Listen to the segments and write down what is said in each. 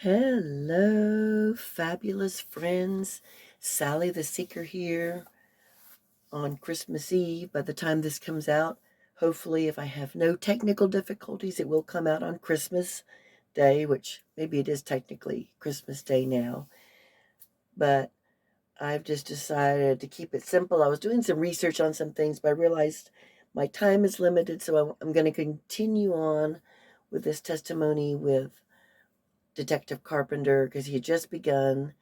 Hello, fabulous friends. Sally the Seeker here on Christmas Eve. By the time this comes out, hopefully, if I have no technical difficulties, it will come out on Christmas Day, which maybe it is technically Christmas Day now. But I've just decided to keep it simple. I was doing some research on some things, but I realized my time is limited, so I'm going to continue on with this testimony with Detective Carpenter because he had just begun.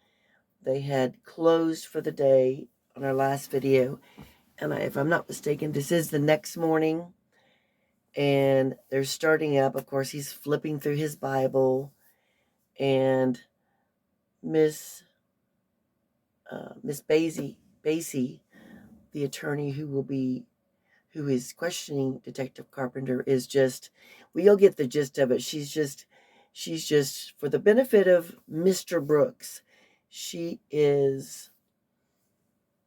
They had closed for the day on our last video, and if I'm not mistaken, this is the next morning, and they're starting up. Of course, he's flipping through his Bible, and Miss Basie, the attorney who is questioning Detective Carpenter, is just, well, you'll get the gist of it. She's just, for the benefit of Mr. Brooks, she is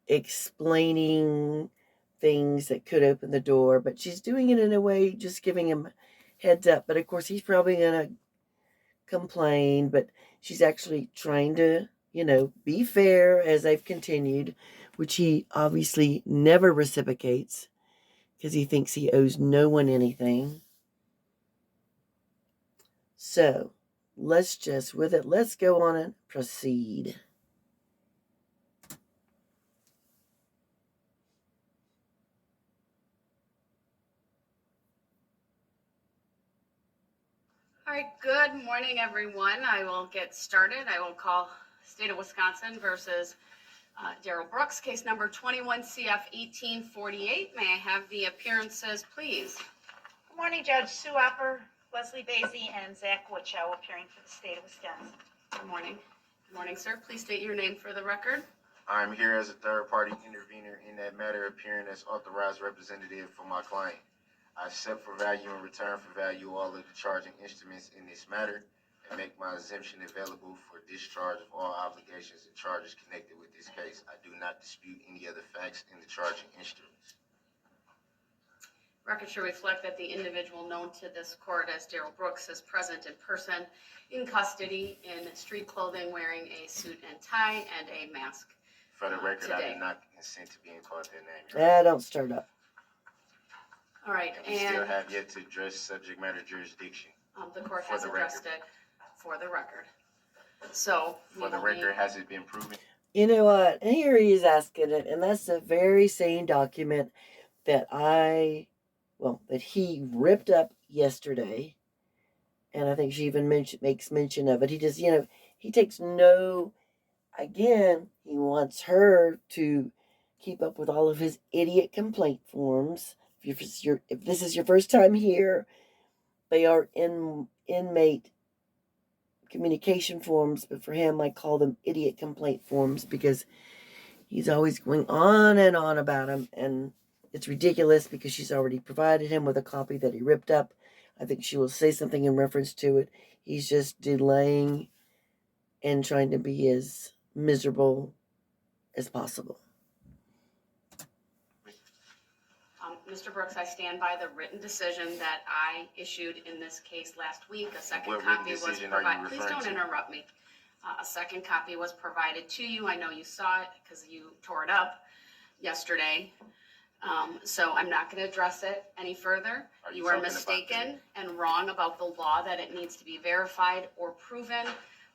explaining things that could open the door, but she's doing it in a way just giving him heads up. But of course, he's probably going to complain, but she's actually trying to, be fair as I've continued, which he obviously never reciprocates because he thinks he owes no one anything. So let's go on and proceed. All right, good morning, everyone. I will get started. I will call State of Wisconsin versus Darrell Brooks, case number 21 CF 1848. May I have the appearances, please? Good morning, Judge Sue Upper, Leslie Basie, and Zach Woodshow appearing for the State of Wisconsin. Good morning. Good morning, sir. Please state your name for the record. I'm here as a third-party intervener in that matter, appearing as authorized representative for my client. I accept for value and return for value all of the charging instruments in this matter and make my exemption available for discharge of all obligations and charges connected with this case. I do not dispute any other facts in the charging instruments. Record should reflect that the individual known to this court as Darrell Brooks is present in person in custody in street clothing, wearing a suit and tie and a mask. For the record, today. I did not consent to being called that name. Don't start up. All right, and we still have yet to address subject matter jurisdiction. The court has addressed it for the record. So, for the record, has it been proven? You know what? Here he is asking it, and that's the very same document that that he ripped up yesterday, and I think she even makes mention of it. He just, he takes no. Again, he wants her to keep up with all of his idiot complaint forms. If this is your first time here, they are inmate communication forms, but for him, I call them idiot complaint forms because he's always going on and on about them, and it's ridiculous because she's already provided him with a copy that he ripped up. I think she will say something in reference to it. He's just delaying and trying to be as miserable as possible. Mr. Brooks, I stand by the written decision that I issued in this case last week. A second What copy written was decision are you provided. Please referring don't to? interrupt me. A second copy was provided to you. I know you saw it because you tore it up yesterday. So I'm not going to address it any further. You are mistaken and wrong about the law that it needs to be verified or proven.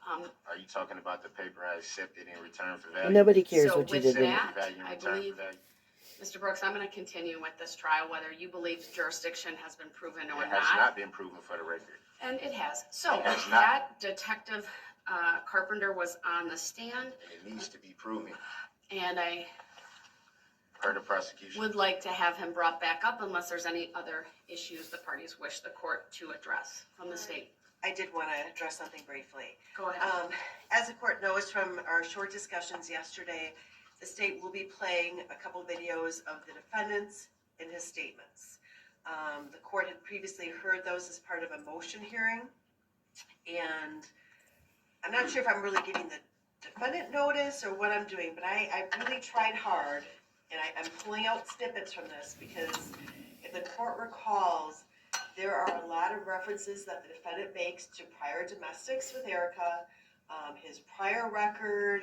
Are you talking about the paper I accepted in return for value? Nobody cares So what you with did. that, value in I return believe, for value? Mr. Brooks, I'm going to continue with this trial, whether you believe jurisdiction has been proven or It has not been proven for the record. And it has. So It has that Detective Carpenter was on the stand, And it needs to be proven and I per the prosecution. would like to have him brought back up unless there's any other issues the parties wish the court to address from the state. I did want to address something briefly. Go ahead. As the court knows from our short discussions yesterday, the state will be playing a couple videos of the defendants and his statements. The court had previously heard those as part of a motion hearing, and I'm not sure if I'm really getting the defendant notice or what I'm doing, but I really tried hard, and I'm pulling out snippets from this because if the court recalls, There are a lot of references that the defendant makes to prior domestics with Erica, his prior record,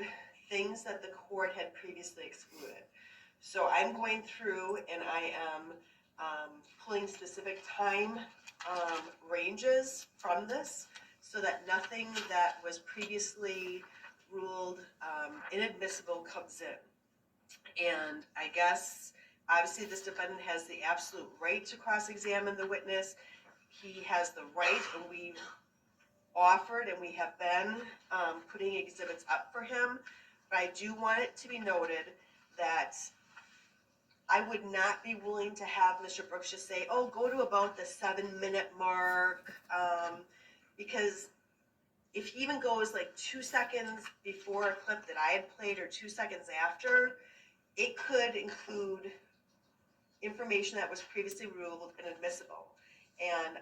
things that the court had previously excluded. So I'm going through and I am pulling specific time ranges from this so that nothing that was previously ruled inadmissible comes in. And I guess obviously this defendant has the absolute right to cross-examine the witness. He has the right, and we offered and we have been putting exhibits up for him. But I do want it to be noted that I would not be willing to have Mr. Brooks just say, oh, go to about the 7-minute mark, because if he even goes like 2 seconds before a clip that I had played or 2 seconds after, it could include information that was previously ruled inadmissible. And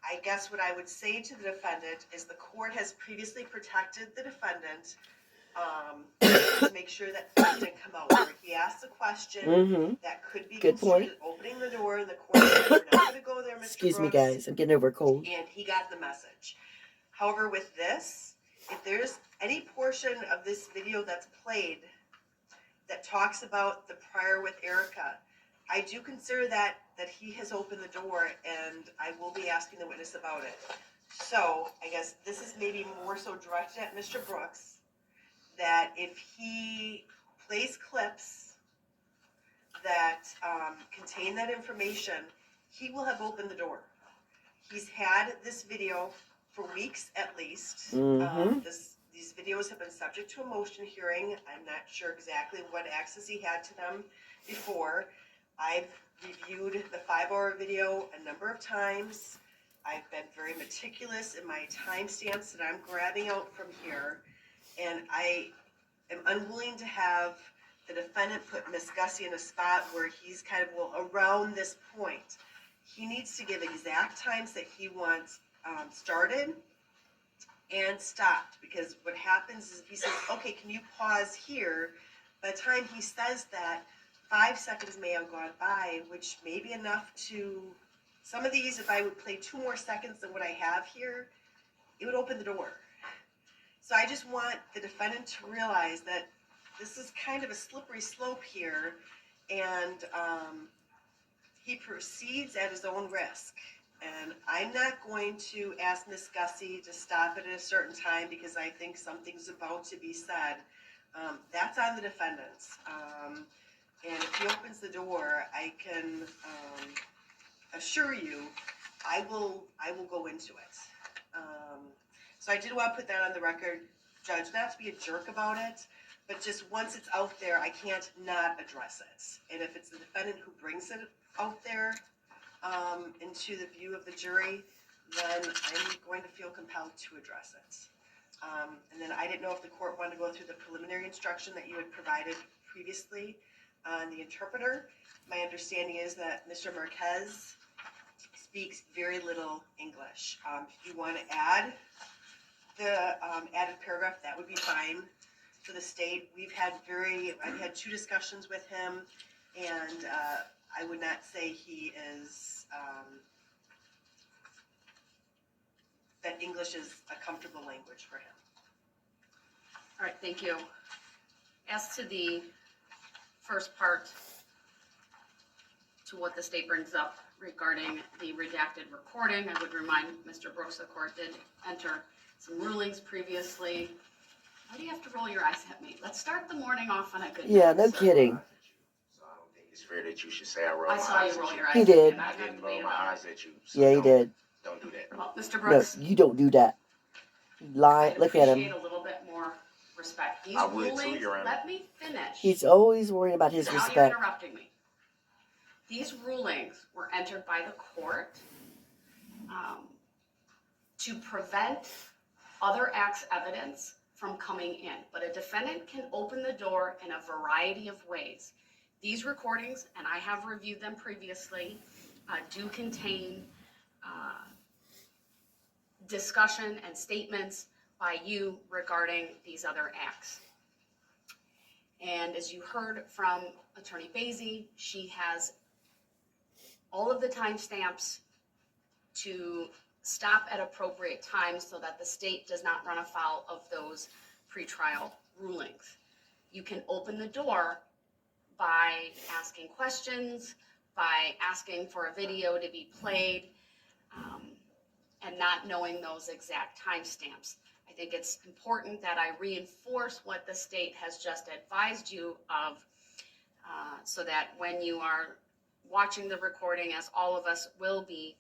I guess what I would say to the defendant is the court has previously protected the defendant to make sure that things didn't come out. Where he asked a question that could be Good point. opening the door, and the court said, we're not going to go there, Mr. Excuse me, Brooks. guys. I'm getting over a cold. And he got the message. However, with this, if there's any portion of this video that's played that talks about the prior with Erica, I do consider that he has opened the door, and I will be asking the witness about it. So I guess this is maybe more so directed at Mr. Brooks, that if he plays clips that contain that information, he will have opened the door. He's had this video for weeks at least. These videos have been subject to a motion hearing. I'm not sure exactly what access he had to them before. I've reviewed the 5-hour video a number of times. I've been very meticulous in my timestamps that I'm grabbing out from here. And I am unwilling to have the defendant put Miss Gussie in a spot where he's kind of, well, around this point. He needs to give exact times that he wants started and stopped. Because what happens is if he says, okay, can you pause here? By the time he says that, 5 seconds may have gone by, which may be enough to, some of these, if I would play 2 more seconds than what I have here, it would open the door. So I just want the defendant to realize that this is kind of a slippery slope here, and he proceeds at his own risk. And I'm not going to ask Miss Gussie to stop it at a certain time because I think something's about to be said. That's on the defendant. And if he opens the door, I can assure you, I will go into it. So I did want to put that on the record, Judge, not to be a jerk about it, but just once it's out there, I can't not address it. And if it's the defendant who brings it out there into the view of the jury, then I'm going to feel compelled to address it. And then I didn't know if the court wanted to go through the preliminary instruction that you had provided previously on the interpreter. My understanding is that Mr. Marquez speaks very little English. If you want to add the added paragraph, that would be fine for the state. I've had 2 discussions with him, and I would not say he is, that English is a comfortable language for him. All right, thank you. As to the first part, to what the state brings up regarding the redacted recording, I would remind Mr. Brooks the court did enter some rulings previously. Why do you have to roll your eyes at me? Let's start the morning off on a good Yeah, note. no kidding. So I don't think it's fair that you should say I roll I my saw eyes you roll at you. your eyes He at me, did. and I I'm not didn't gonna roll be my about eyes it. at you. So Yeah, he did. Don't do that. Well, Mr. No, Brooks, you don't do that. Lie. I'd Look at appreciate him. a little bit more respect. These I would too, rulings, Your Honor. let me finish. He's always worrying about his Now you're respect. interrupting me. These rulings were entered by the court to prevent other acts evidence from coming in. But a defendant can open the door in a variety of ways. These recordings, and I have reviewed them previously, do contain discussion and statements by you regarding these other acts. And as you heard from Attorney Basie, she has all of the timestamps to stop at appropriate times so that the state does not run afoul of those pretrial rulings. You can open the door by asking questions, by asking for a video to be played, and not knowing those exact timestamps. I think it's important that I reinforce what the state has just advised you of, so that when you are watching the recording, as all of us will be,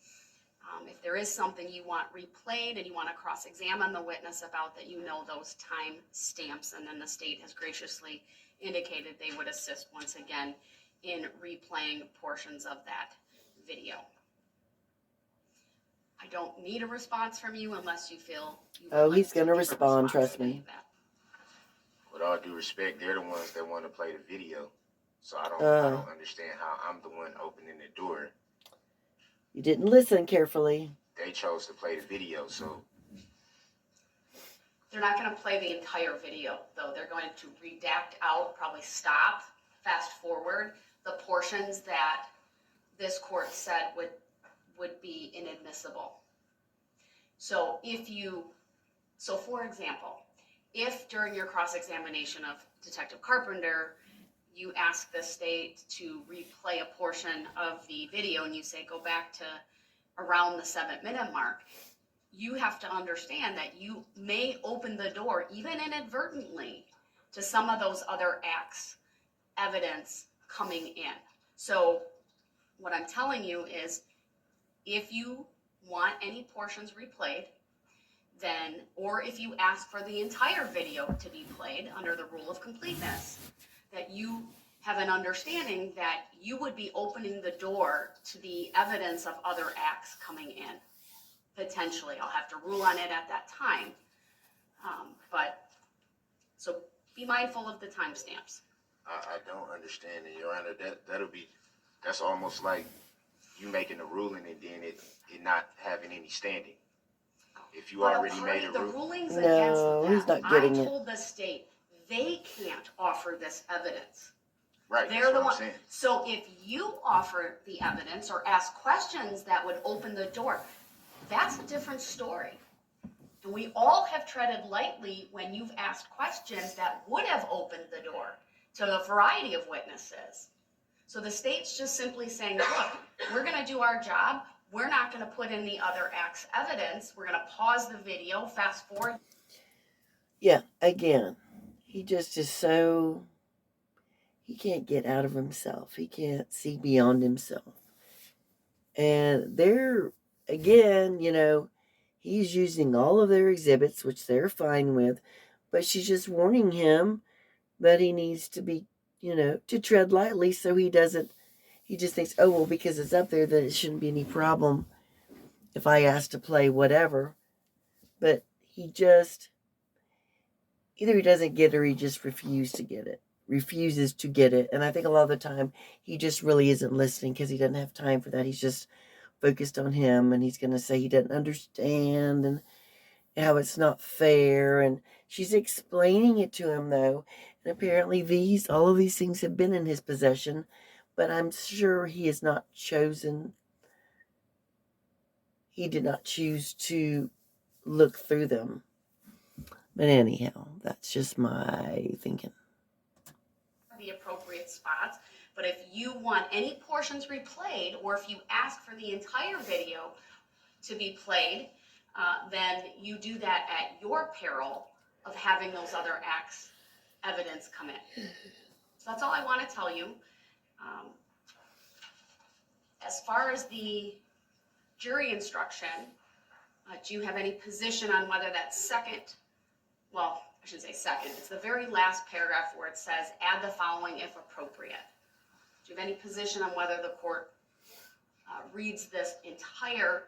if there is something you want replayed and you want to cross-examine the witness about, that you know those time stamps, and then the state has graciously indicated they would assist once again in replaying portions of that video. I don't need a response from you unless you feel you would like he's going to give a respond, response trust to any me. of that. With all due respect, they're the ones that want to play the video. So I don't understand how I'm the one opening the door. You didn't listen carefully. They chose to play the video, so They're not going to play the entire video, though. They're going to redact out, probably stop, fast forward the portions that this court said would be inadmissible. So for example, if during your cross-examination of Detective Carpenter, you ask the state to replay a portion of the video and you say, go back to around the 7-minute mark, you have to understand that you may open the door, even inadvertently, to some of those other acts, evidence coming in. So what I'm telling you is, if you want any portions replayed, then, or if you ask for the entire video to be played under the rule of completeness, that you have an understanding that you would be opening the door to the evidence of other acts coming in. Potentially, I'll have to rule on it at that time. But so be mindful of the timestamps. I don't understand it, Your Honor. That's almost like you making a ruling and then it not having any standing. If you already made a the ruling. rulings No, against them, he's not getting I it. told the state they can't offer this evidence. Right, They're that's the what one. I'm saying. So if you offer the evidence or ask questions that would open the door, that's a different story. And we all have treaded lightly when you've asked questions that would have opened the door to a variety of witnesses. So the state's just simply saying, look, we're going to do our job. We're not going to put in the other act's evidence. We're going to pause the video, fast forward. Yeah, again, he just is so, he can't get out of himself. He can't see beyond himself. And they're, again, he's using all of their exhibits, which they're fine with, but she's just warning him that he needs to be, to tread lightly so he just thinks, oh, well, because it's up there, that it shouldn't be any problem if I ask to play whatever. But he just, either he doesn't get it or he just refuses to get it. And I think a lot of the time he just really isn't listening because he doesn't have time for that. He's just focused on him, and he's going to say he doesn't understand and how it's not fair. And she's explaining it to him, though. And apparently all of these things have been in his possession, but I'm sure he did not choose to look through them. But anyhow, that's just my thinking. The appropriate spots. But if you want any portions replayed, or if you ask for the entire video to be played, then you do that at your peril of having those other acts evidence come in. So that's all I want to tell you. As far as the jury instruction, do you have any position on whether that I shouldn't say second, it's the very last paragraph where it says, add the following if appropriate. Do you have any position on whether the court reads this entire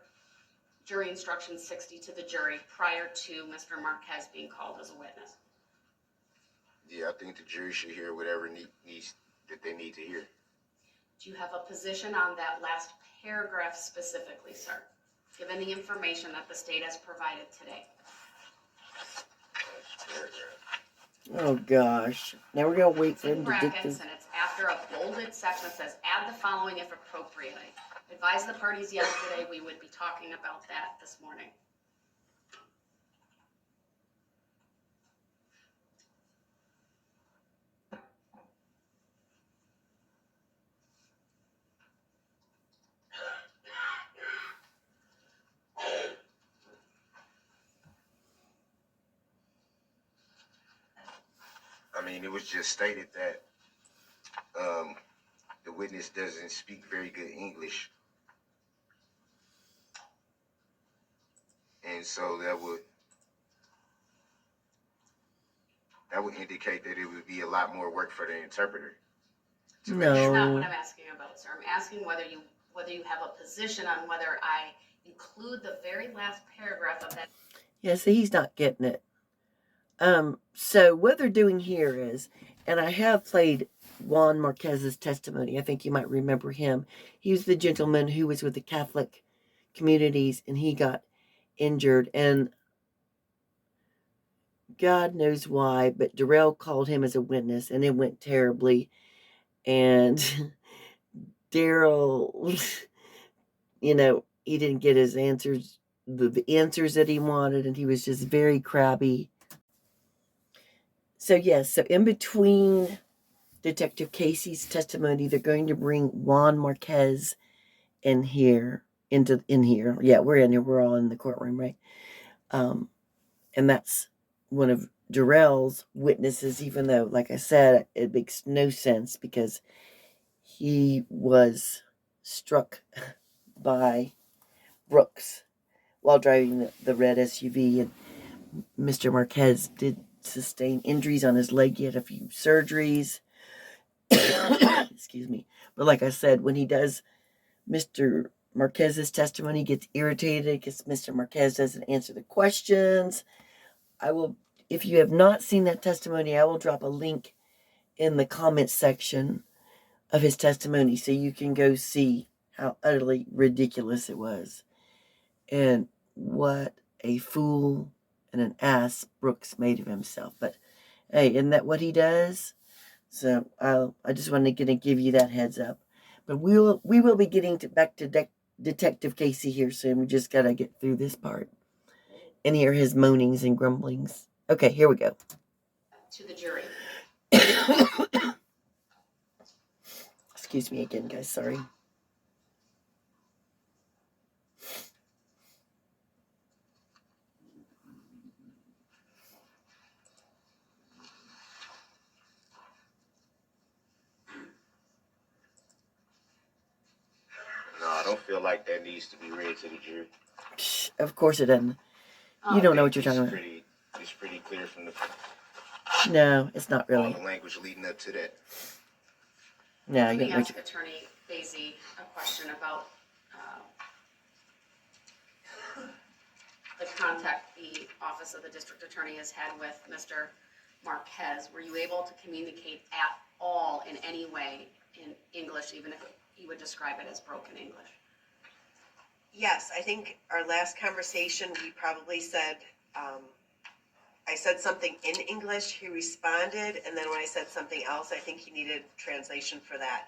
jury instruction 60 to the jury prior to Mr. Marquez being called as a witness? Yeah, I think the jury should hear whatever needs that they need to hear. Do you have a position on that last paragraph specifically, sir, given the information that the state has provided today? Oh gosh. Now we're going to wait It's for in him to dig brackets, through. and it's after a bolded section that says, add the following if appropriate. advised the parties yesterday we would be talking about that this morning. I mean, it was just stated that the witness doesn't speak very good English. And so that would indicate that it would be a lot more work for the interpreter. To make That's sure. not what No. I'm asking about, sir. I'm asking whether you have a position on whether I include the very last paragraph of that. Yeah, see, he's not getting it. So what they're doing here is, and I have played Juan Marquez's testimony. I think you might remember him. He was the gentleman who was with the Catholic communities and he got injured, and God knows why, but Darrell called him as a witness and it went terribly. And Darrell, he didn't get his answers, the answers that he wanted, and he was just very crabby. So yes, so in between Detective Casey's testimony, they're going to bring Juan Marquez in here. Yeah, we're in here. We're all in the courtroom, right? And that's one of Darrell's witnesses, even though, like I said, it makes no sense because he was struck by Brooks while driving the red SUV, and Mr. Marquez did sustain injuries on his leg. He had a few surgeries. Excuse me. But like I said, when he does Mr. Marquez's testimony, he gets irritated because Mr. Marquez doesn't answer the questions. If you have not seen that testimony, I will drop a link in the comments section of his testimony so you can go see how utterly ridiculous it was. And what a fool and an ass Brooks made of himself. But hey, isn't that what he does? So I just wanted to give you that heads up. But we will be getting back to Detective Casey here soon. We just got to get through this part and hear his moanings and grumblings. Okay, here we go. To the jury. Excuse me again, guys. Sorry. No, I don't feel like that needs to be read to the jury. Of course it doesn't. You don't know what you're talking about. It's pretty clear from the No, it's not really. all the language leading up to that. No, Let you me don't know. ask Attorney Basie a question about the contact the Office of the District Attorney has had with Mr. Marquez. Were you able to communicate at all in any way in English, even if you would describe it as broken English? Yes, I think our last conversation, we probably said, I said something in English, he responded, and then when I said something else, I think he needed translation for that.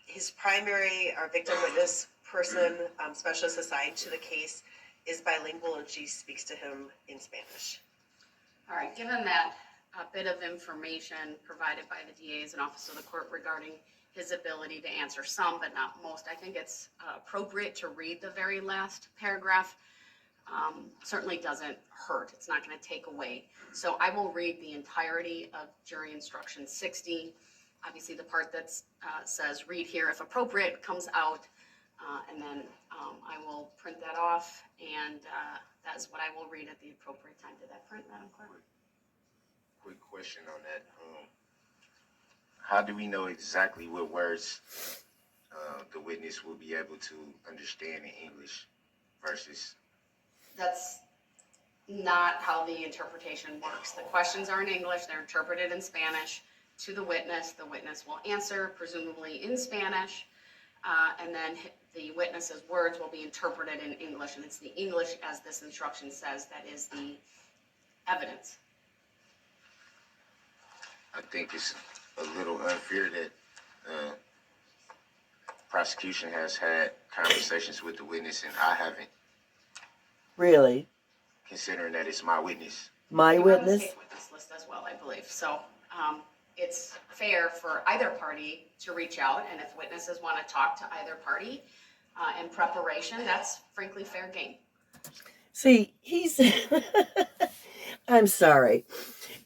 His primary, our victim witness person, specialist assigned to the case, is bilingual and she speaks to him in Spanish. All right, given that bit of information provided by the DAs and Office of the Court regarding his ability to answer some but not most, I think it's appropriate to read the very last paragraph. Certainly doesn't hurt. It's not going to take away. So I will read the entirety of jury instruction 60. Obviously the part that says read here if appropriate comes out, and then I will print that off, and that is what I will read at the appropriate time. Did that print, Madam Clerk? Quick question on that. How do we know exactly what words the witness will be able to understand in English versus? That's not how the interpretation works. The questions are in English, they're interpreted in Spanish to the witness. The witness will answer, presumably in Spanish, and then the witness's words will be interpreted in English, and it's the English, as this instruction says, that is the evidence. I think it's a little unfair that prosecution has had conversations with the witness, and I haven't, Really? considering that it's my witness. My You have a witness? state witness list as well, I believe. So it's fair for either party to reach out, and if witnesses want to talk to either party in preparation, that's frankly fair game. See, he's. I'm sorry.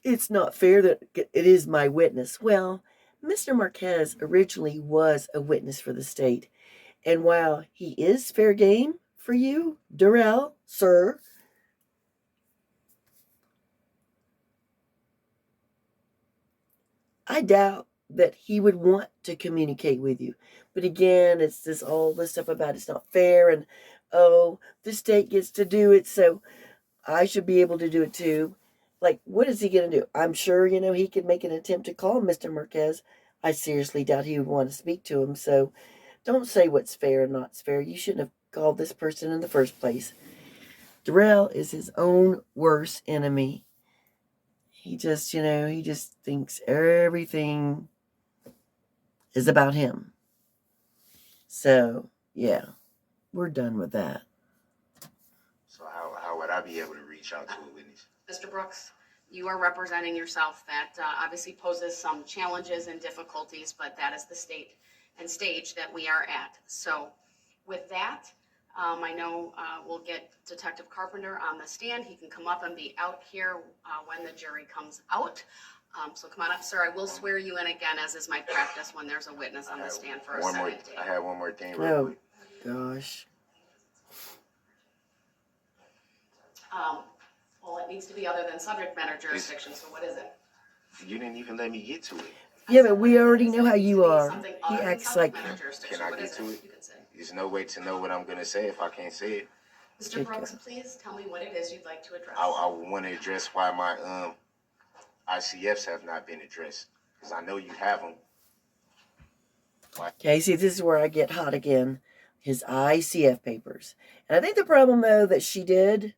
It's not fair that it is my witness. Well, Mr. Marquez originally was a witness for the state. And while he is fair game for you, Darrell, sir, I doubt that he would want to communicate with you. But again, it's this all this stuff about it's not fair and oh, the state gets to do it, so I should be able to do it too. Like, what is he going to do? I'm sure, he could make an attempt to call Mr. Marquez. I seriously doubt he would want to speak to him. So don't say what's fair and not fair. You shouldn't have called this person in the first place. Darrell is his own worst enemy. He just, he just thinks everything is about him. So, yeah, we're done with that. So how would I be able to reach out to a witness? Mr. Brooks, you are representing yourself. That obviously poses some challenges and difficulties, but that is the state and stage that we are at. So with that, I know we'll get Detective Carpenter on the stand. He can come up and be out here when the jury comes out. So come on up, sir. I will swear you in again, as is my practice when there's a witness on the stand for a second. I have one more thing real Oh, quick. gosh. Well, it needs to be other than subject matter jurisdiction, so what is it? You didn't even let me get to it. Yeah, but we already know how you are. He acts like... Can I get to it? There's no way to know what I'm going to say if I can't say it. Mr. Brooks, please tell me what it is you'd like to address. I want to address why my ICFs have not been addressed, because I know you have them. Okay, see, this is where I get hot again. His ICF papers. And I think the problem, though, that she did,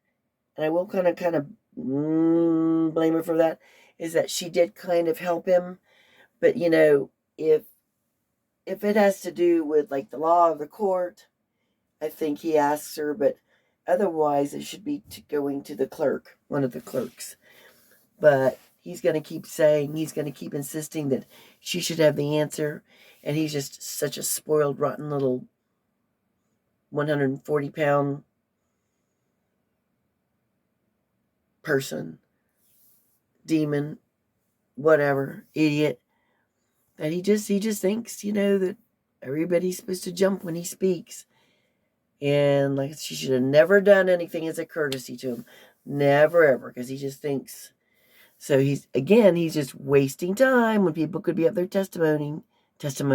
and I will kind of blame her for that, is that she did kind of help him. But, if it has to do with, like, the law of the court, I think he asks her, but otherwise it should be going to the clerk, one of the clerks. But he's going to keep insisting that she should have the answer, and he's just such a spoiled, rotten little 140-pound person, demon, whatever, idiot, that he just thinks, that everybody's supposed to jump when he speaks. And like, she should have never done anything as a courtesy to him. Never, ever, because he just thinks. So he's just wasting time when people could be up there testifying. Okay.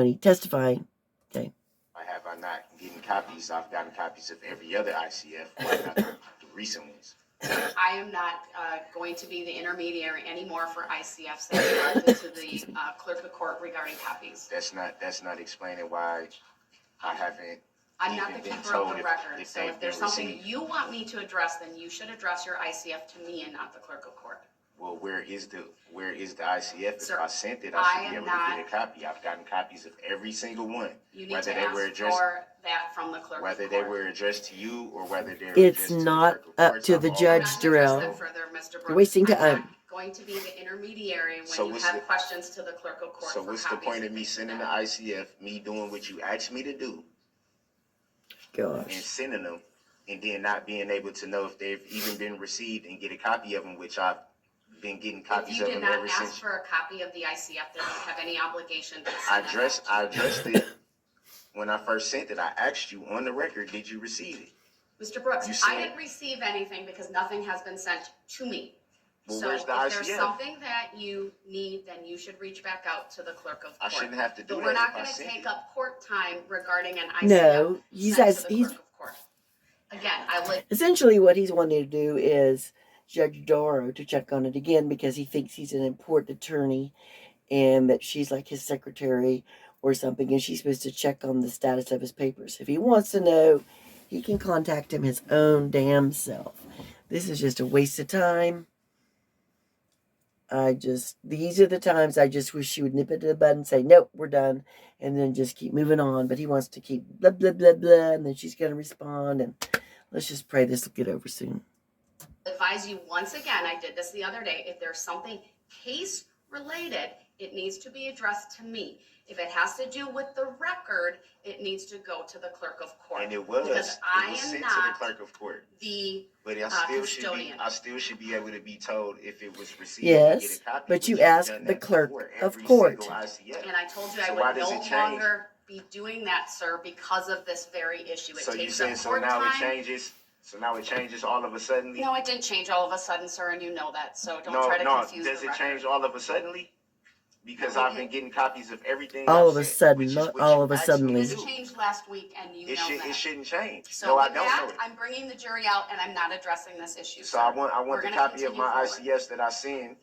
Have I not getting copies? I've gotten copies of every other ICF, why not the recent ones? I am not going to be the intermediary anymore for ICFs that are directed to the clerk of court regarding copies. That's not explaining why I haven't. I'm not the keeper of the record, so if there's something you want me to address, then you should address your ICF to me and not the clerk of court. Well, where is the ICF? Sir, if I sent it, I should be able to get a copy. I've gotten copies of every single one. You need to ask for that from the clerk of court. Whether they were addressed to you or whether they're It's not up to the judge, Darrell. You're wasting time. I'm not going to be the intermediary when you have questions to the clerk of court. So what's the point of me sending the ICF, me doing what you asked me to do, and Gosh. sending them, and then not being able to know if they've even been received and get a copy of them, which I've been getting copies of them ever since. If you did not ask for a copy of the ICF, then you have any obligation to I send addressed it when I first sent it. I asked you on the record, did you receive it? Mr. Brooks, I didn't receive anything because nothing has been sent to me. Well, so where's the if ICF? there's something that you need, then you should reach back out to the clerk of court. I shouldn't have to do but that. We're not going going to take up court time regarding an ICF. No, he's clerk of court. Again, I would. Essentially, what he's wanting to do is Judge Darrell to check on it again because he thinks he's an important attorney and that she's like his secretary or something, and she's supposed to check on the status of his papers. If he wants to know, he can contact him his own damn self. This is just a waste of time. these are the times I just wish she would nip it to the bud and say, nope, we're done. And then just keep moving on. But he wants to keep blah, blah, blah, blah. And then she's going to respond. And let's just pray this will get over soon. Advise you once again, I did this the other day, if there's something case related, it needs to be addressed to me. If it has to do with the record, it needs to go to the clerk of court. And it was. Because I am sent not to the clerk of court. But I still should be able to be told if it was received. Yes, and get a copy, but you ask the clerk of court. And I told you I would no longer be doing that, sir, because of this very issue. It so takes you saying so now time. It changes? So now it changes all of a sudden? No, it didn't change all of a sudden, sir, and you know that. So don't try to confuse the record. Does it change all of a suddenly? Because I've been getting copies of everything. All of a sudden, not all of a suddenly. This changed last week, and you know that. It shouldn't change. So no, I with don't that, know it. I'm bringing the jury out, and I'm not addressing this issue. So sir. I want the copy of my ICS that I sent.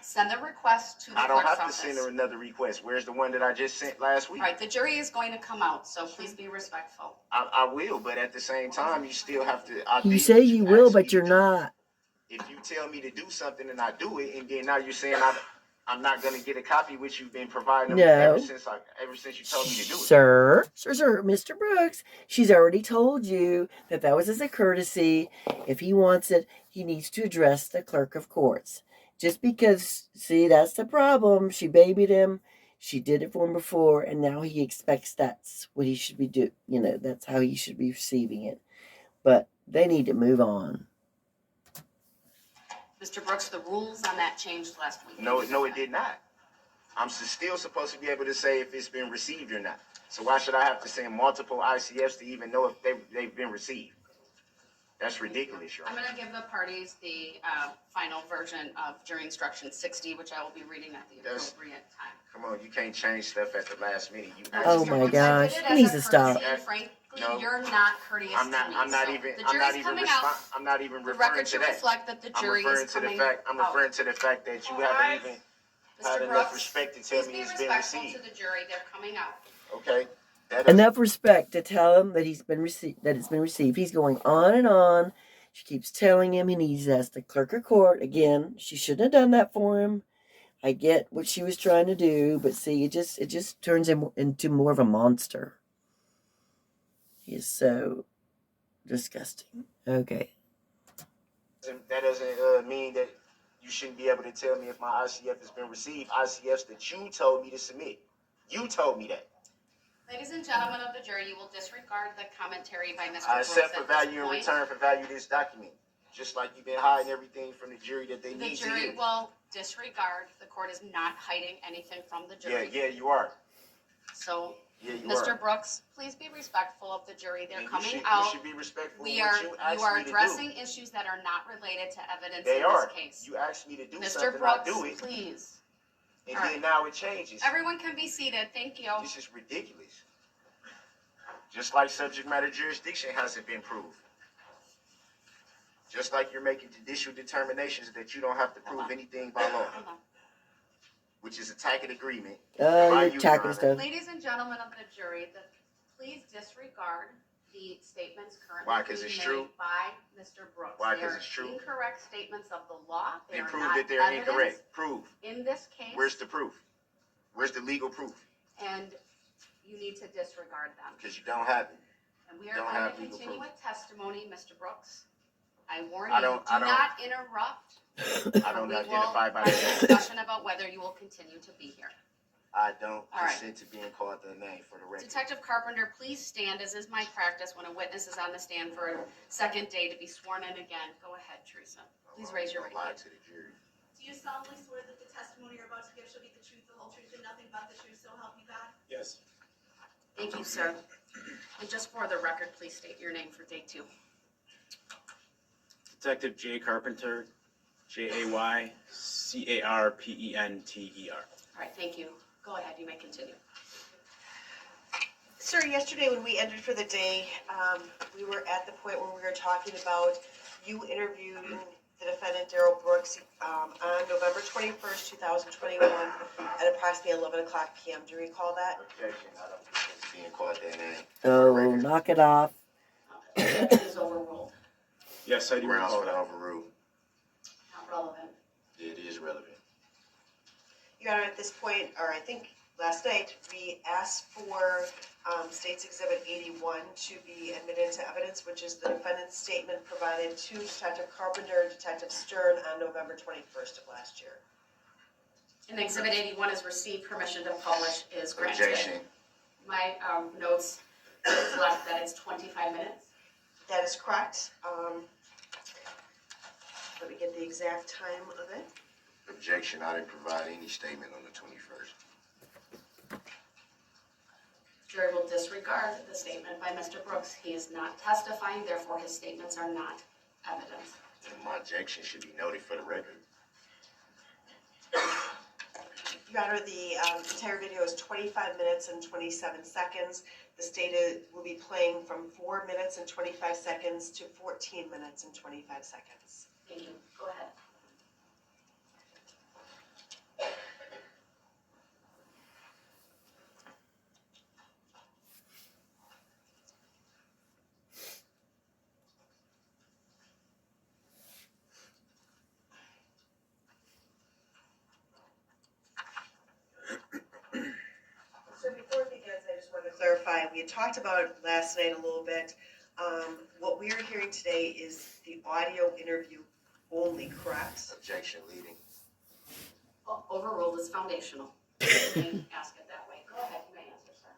Send the request to the I don't clerk's have to send her another request. Where's the one that I just sent last week? All right, the jury is going to come out, so please be respectful. I will, but at the same time, you still have to. You say you will, but you're not. If you tell me to do something and I do it, and then now you're saying I'm not going to get a copy, which you've been providing them ever since you told me to do it. Sir, Mr. Brooks, she's already told you that was as a courtesy. If he wants it, he needs to address the clerk of courts. Just because, see, that's the problem. She babied him. She did it for him before, and now he expects that's what he should be doing. You know, that's how he should be receiving it. But they need to move on. Mr. Brooks, the rules on that changed last week. No, it did not. I'm still supposed to be able to say if it's been received or not. So why should I have to send multiple ICFs to even know if they've been received? That's ridiculous, Your Honor. I'm going to give the parties the final version of jury instruction 60, which I will be reading at the appropriate time. Come on, you can't change stuff at the last minute. Oh my gosh, he needs to stop. Frankly, you're not courteous to me. I'm not even referring record to should that. reflect that the jury is coming out. I'm referring to the fact that you haven't even had enough respect to tell me it's been received. Please be respectful to the jury. They're coming out. Okay. Enough respect to tell him that it's been received. He's going on and on. She keeps telling him he needs to ask the clerk of court. Again, she shouldn't have done that for him. I get what she was trying to do, but see, it just turns him into more of a monster. He is so disgusting. Okay. That doesn't mean that you shouldn't be able to tell me if my ICF has been received. ICFs that you told me to submit. You told me that. Ladies and gentlemen of the jury, you will disregard the commentary by Mr. Brooks. I accept for value in return for value this document. Just like you've been hiding everything from the jury that they need to hear. The jury will disregard. The court is not hiding anything from the jury. Yeah, you are. So, yeah, you Mr. Brooks, please be respectful of the jury. They're coming out. You should be respectful. You are addressing issues that are not related to evidence in this case. You asked me to do Mr. something, Brooks, I do it. Please. And then now it changes. Everyone can be seated. Thank you. This is ridiculous. Just like subject matter jurisdiction hasn't been proved. Just like you're making judicial determinations that you don't have to prove anything by law. Which is a tacit agreement. You're tacking stuff. Ladies and gentlemen of the jury, please disregard the statements currently made by Mr. Brooks. Why? Because it's true. Incorrect statements of the law. They prove that they're incorrect. Prove. In this case. Where's the proof? Where's the legal proof? And you need to disregard them. Because you don't have it. And we are going to continue with testimony, Mr. Brooks. I warn you, do not interrupt. I don't identify by that. Discussion about whether you will continue to be here. I don't consent to being called the name for the record. Detective Carpenter, please stand, as is my practice when a witness is on the stand for a second day to be sworn in again. Go ahead, Teresa. Please raise your right hand. To the jury. Do you solemnly swear that the testimony you're about to give shall be the truth, the whole truth, and nothing but the truth, so help you God? Yes. Thank you, sir. And just for the record, please state your name for day 2. Detective J. Carpenter, Jaycarpenter. All right, thank you. Go ahead, you may continue. Sir, yesterday when we ended for the day, we were at the point where we were talking about you interviewing the defendant, Darrell Brooks, on November 21st, 2021 at approximately 11 o'clock p.m. Do you recall that? Objection. I don't think it's being called that name. Oh, knock it off. It is overruled. Yes, I do Grounds recall for the that. overrule. Not relevant. It is relevant. Your Honor, at this point, or I think last night, we asked for State's Exhibit 81 to be admitted into evidence, which is the defendant's statement provided to Detective Carpenter and Detective Stern on November 21st of last year. And Exhibit 81 is received, permission to publish is granted. Objection. My notes reflect that it's 25 minutes. That is correct. Let me get the exact time of it. Objection. I didn't provide any statement on the 21st. Jury will disregard the statement by Mr. Brooks. He is not testifying, therefore his statements are not evidence. And my objection should be noted for the record. Your Honor, the entire video is 25 minutes and 27 seconds. The state will be playing from 4 minutes and 25 seconds to 14 minutes and 25 seconds. Thank you. Go ahead. So before it begins, I just want to clarify, we had talked about it last night a little bit. What we are hearing today is the audio interview only, correct? Objection leading. Overruled is foundational. You may ask it that way. Go ahead, you may answer, sir.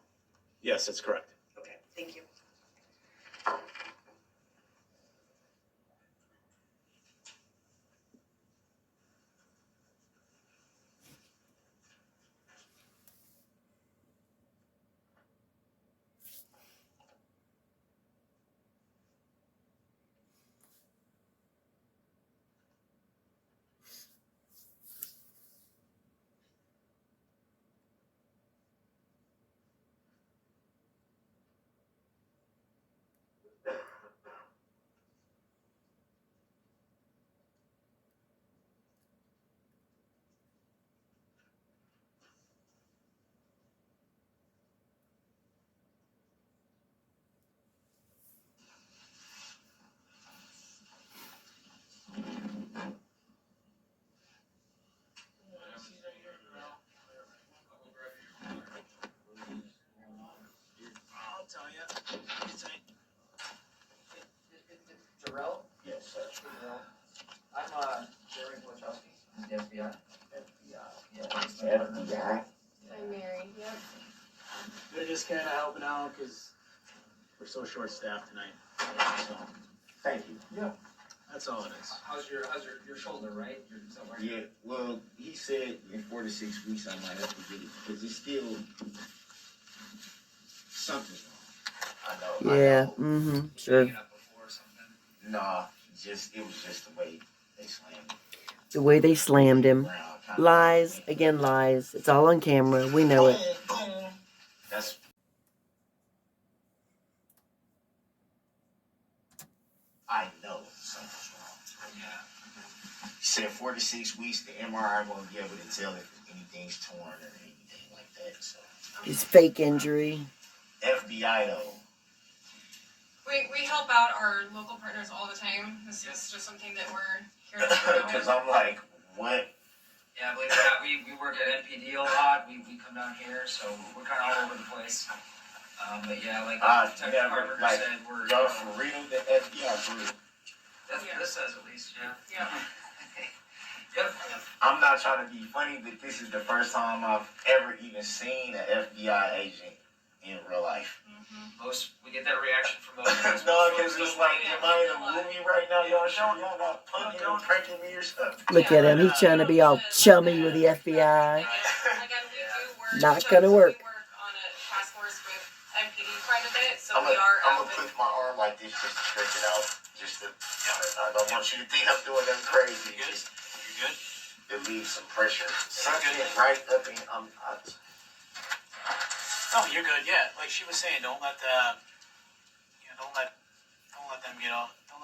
Yes, that's correct. Okay, thank you. I'll tell you. Darrell? Yes, sir. Darrell. I'm Jerry Wachowski, the FBI. FBI. I'm Mary. Yep. They're just kind of helping out because we're so short-staffed tonight. So Thank you. that's all it is. How's your shoulder, right? Yeah, well, he said in 4 to 6 weeks I might have to get it because it's still something's wrong. I know. Yeah. I know. Sure. Up before or something. Nah, it was just the way they slammed me. The way they slammed him. Around, kinda Lies. like- Again, lies. It's all on camera. We know it. Boom, boom. That's. I know something's wrong. Yeah. He said 4 to 6 weeks, the MRI won't be able to tell if anything's torn or anything like that. So His fake injury. FBI though. We help out our local partners all the time. This is just something that we're here to do. Because I'm like, what? Yeah, believe it or not, we work at NPD a lot. We come down here, so we're kind of all over the place. But yeah, like Detective Never, Carpenter like, said, we're y'all for real, the FBI for real. This says at least, yeah. Yeah. Yep. I'm not trying to be funny, but this is the first time I've ever even seen an FBI agent in real life. We get that reaction from most of us. No, because it's like, am I in a movie right now? Y'all not punking and pranking me or something? Look at him. He's trying to be all chummy with the FBI. Again, we do work. Not gonna work. We work on a task force with MPD quite a bit, so I'm we are gonna out put with. my arm like this just to stretch it out. I don't want you to think I'm doing them crazy. You good? Just You good? to leave some pressure. Something right up in, Oh, you're good. Yeah, like she was saying, don't let them don't let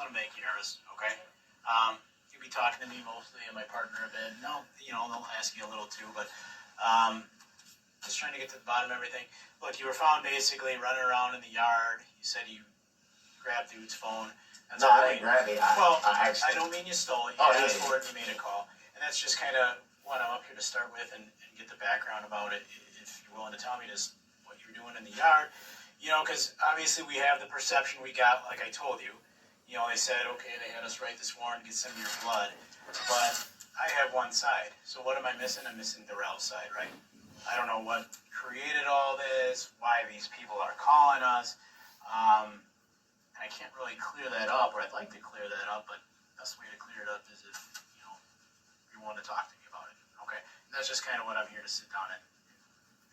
them make you nervous. Okay. You'll be talking to me mostly and my partner a bit. No, they'll ask you a little too, but just trying to get to the bottom of everything. Look, you were found basically running around in the yard. You said you grabbed dude's phone. That's no, I really- didn't grab it. Well, I actually. I don't mean you stole it. You Oh, asked yeah. for it and you made a call. And that's just kind of what I'm up here to start with and get the background about it, if you're willing to tell me just what you're doing in the yard. Because obviously we have the perception we got, like I told you. They said, okay, they had us write this warrant, get some of your blood. But I have one side. So what am I missing? I'm missing Darrell's side, right? I don't know what created all this, why these people are calling us. And I can't really clear that up, or I'd like to clear that up, but the best way to clear it up is if, you want to talk to me about it. Okay? And that's just kind of what I'm here to sit down and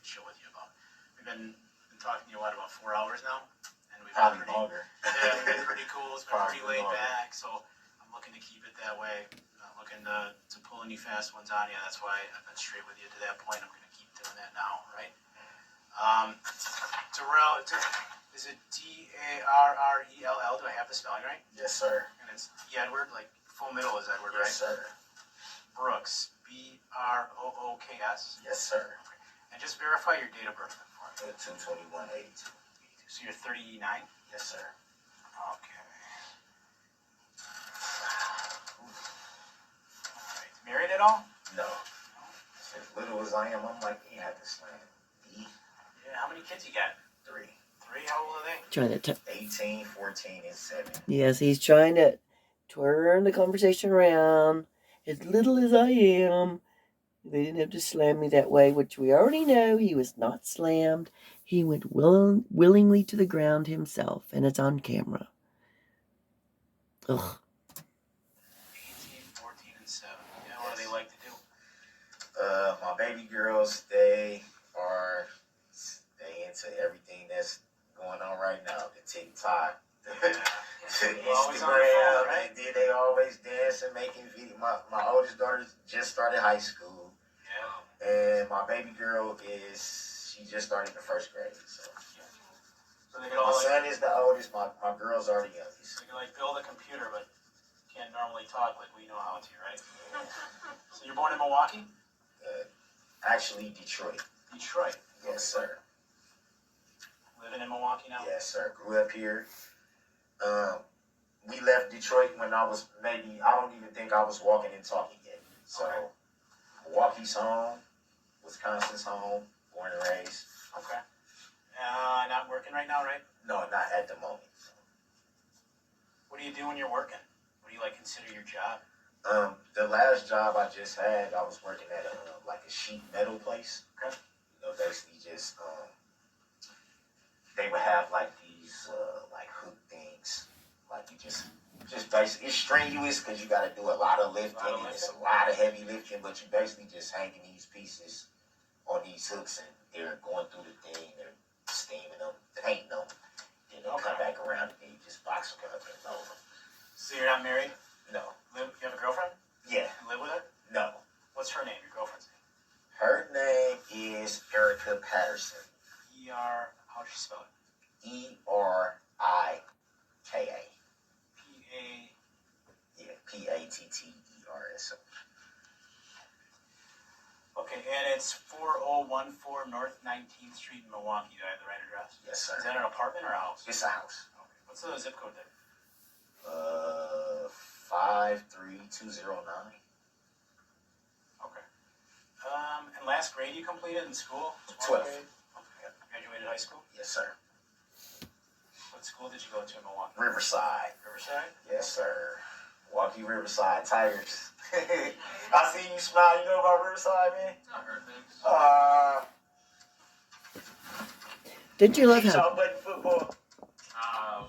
chill with you about. We've been talking to you, about 4 hours now? And we've Probably been longer. Yeah, it's been pretty cool. It's been Probably pretty laid longer. back, so I'm looking to keep it that way. Not looking to pull any fast ones on you. That's why I've been straight with you to that point. I'm going to keep doing that now, right? Darrell, is it Darrell? Do I have the spelling right? Yes, sir. And it's Edward, like full middle is Edward, right? Yes, sir. Brooks, Brooks. Yes, sir. And just verify your date of birth for me. 22182. So you're 39? Yes, sir. Okay. Alright. Married at all? No. As little as I am, I'm like, he had this slam. Yeah, how many kids you got? 3. 3? How old are they? Trying to 18, 14, and 7. yes, he's trying to turn the conversation around. As little as I am, they didn't have to slam me that way, which we already know he was not slammed. He went willingly to the ground himself, and it's on camera. Ugh. 18, 14, and 7. Yeah, what do they like to do? My baby girls, they into everything that's going on right now. The TikTok, the Always on the phone, Instagram, right? they always dancing, making videos. My oldest daughter just started high school. Yeah. And my baby girl she just started the first grade. So So they could my all son is the oldest, my girls are the youngest. they could build a computer, but can't normally talk like we know how to, right? So you're born in Milwaukee? Actually, Detroit. Detroit. Yes, sir. Living in Milwaukee now? Yes, sir. Grew up here. We left Detroit when I don't even think I was walking and talking yet. So, Okay. Milwaukee's home, Wisconsin's home, born and raised. Okay. Not working right now, right? No, not at the moment. What do you do when you're working? What do you consider your job? The last job I just had, I was working at a sheet metal place. Okay. Basically just, they would have these, hook things. You just basically, it's strenuous because you got to do a lot of lifting, and it's a lot of heavy lifting, but you basically just hanging these pieces on these hooks, and they're going through the thing, they're steaming them, painting them, then they'll come back around and you just box them up and over. So you're not married? No. You have a girlfriend? Yeah. You live with her? No. What's her name, your girlfriend's name? Her name is Erica Patterson. How does she spell it? Erika. P-A... Yeah, Patters. Okay, and it's 4014 North 19th Street in Milwaukee. Do I have the right address? Yes, sir. Is that an apartment or a house? It's a house. Okay. What's the zip code there? 53209. Okay. And last grade you completed in school? 12th. Grade? Okay. Graduated high school? Yes, sir. What school did you go to in Milwaukee? Riverside. Riverside? Yes, sir. Milwaukee Riverside Tigers. I see you smile. You know about Riverside, man? Not heard things. Didn't you love how? Shot button football.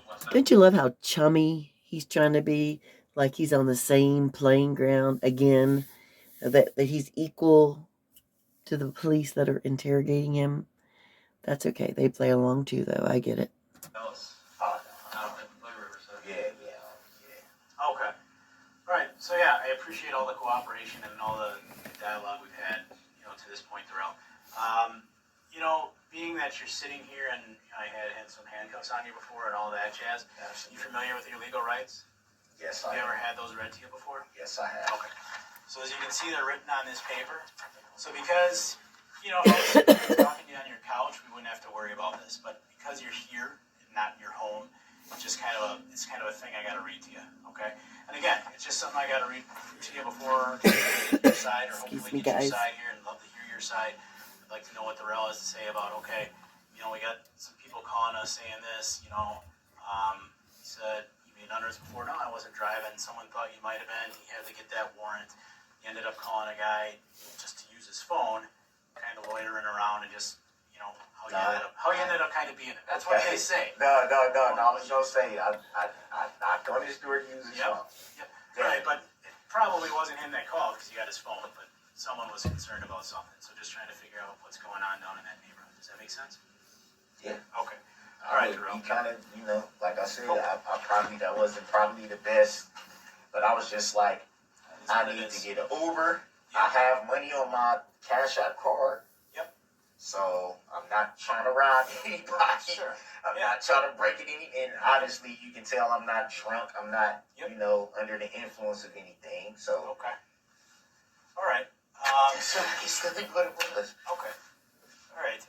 What's that? Didn't you love how chummy he's trying to be? Like he's on the same playing ground again. That he's equal to the police that are interrogating him. That's okay. They play along too, though. I get it. Yeah. Okay. All right. So yeah, I appreciate all the cooperation and all the dialogue we've had, to this point, Darrell. Being that you're sitting here and I had some handcuffs on you before and all that jazz, you familiar with your legal rights? Yes, Have I you ever have. had those read to you before? Yes, I have. Okay. So as you can see, they're written on this paper. So because, if I was talking to you on your couch, we wouldn't have to worry about this. But because you're here, not in your home, it's kind of a thing I got to read to you. Okay. And again, it's just something I gotta read to you before get your side, or Excuse hopefully me, get your guys. side here, and love to hear your side. I'd like to know what Darrell has to say about, okay, you know, we got some people calling us saying this, you know, he said, you made unders before? No, I wasn't driving. Someone thought you might have been. He had to get that warrant. He ended up calling a guy just to use his phone, kind of loitering around, and just, you know, how he ended up kind of being it. That's what they say. No. I was gonna say I knocked on his door to use his phone. Yep. Right, but it probably wasn't him that called because he got his phone, but someone was concerned about something. So just trying to figure out what's going on down in that neighborhood. Does that make sense? Yeah. Okay. All right, He Darrell. kind of, you know, like I said, that wasn't probably the best, but I was just like, I need to get an Uber. I have money on my Cash App card. Yep. So I'm not trying to rob anybody. Sure. I'm not trying to break it and honestly, you can tell I'm not drunk. I'm not, you know, under the influence of anything. So. Okay. All right. So it's nothing but it was. Okay. All right.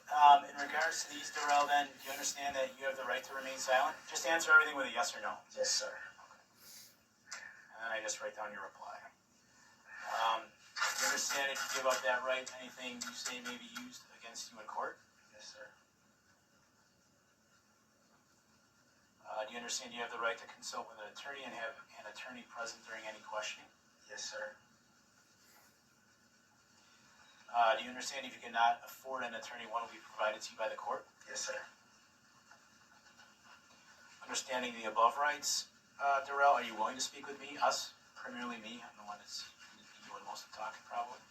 In regards to these, Darrell, then, do you understand that you have the right to remain silent? Just answer everything with a yes or no. Yes, sir. And then I just write down your reply. Do you understand if you give up that right, anything you say may be used against you in court? Yes, sir. Do you understand you have the right to consult with an attorney and have an attorney present during any questioning? Yes, sir. Do you understand if you cannot afford an attorney, one will be provided to you by the court? Yes, sir. Understanding the above rights, Darrell, are you willing to speak with me, us, primarily me? I'm the one that's doing most of the talking, probably.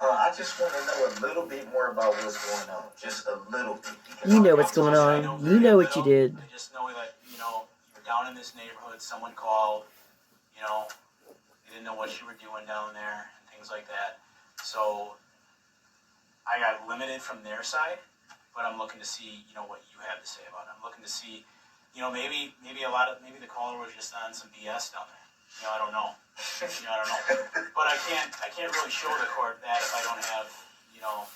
I just want to know a little bit more about what's going on. Just a little bit. You know what's going on. You know what you did. I just know that, you know, you're down in this neighborhood, someone called, you know, they didn't know what you were doing down there, and things like that. So I got limited from their side, but I'm looking to see, you know, what you have to say about it. I'm looking to see, you know, maybe the caller was just on some BS down there. You know, I don't know. But I can't really show the court that if I don't have, you know,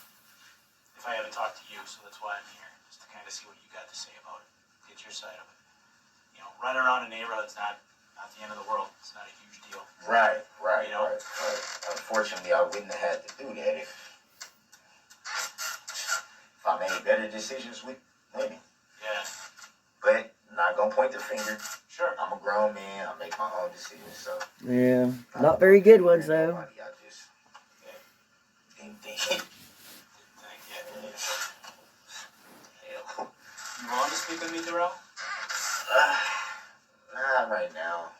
if I haven't talked to you. So that's why I'm here, just to kind of see what you got to say about it, get your side of it. You know, running around a neighborhood's not the end of the world. It's not a huge deal. Right. You know? Right. Unfortunately, I wouldn't have had to do that if I made better decisions with women. Yeah. But not gonna point the finger. Sure. I'm a grown man. I make my own decisions. So. Yeah, not very good ones though. I just didn't think. Hell. You willing to speak with me, Darrell? Not right now.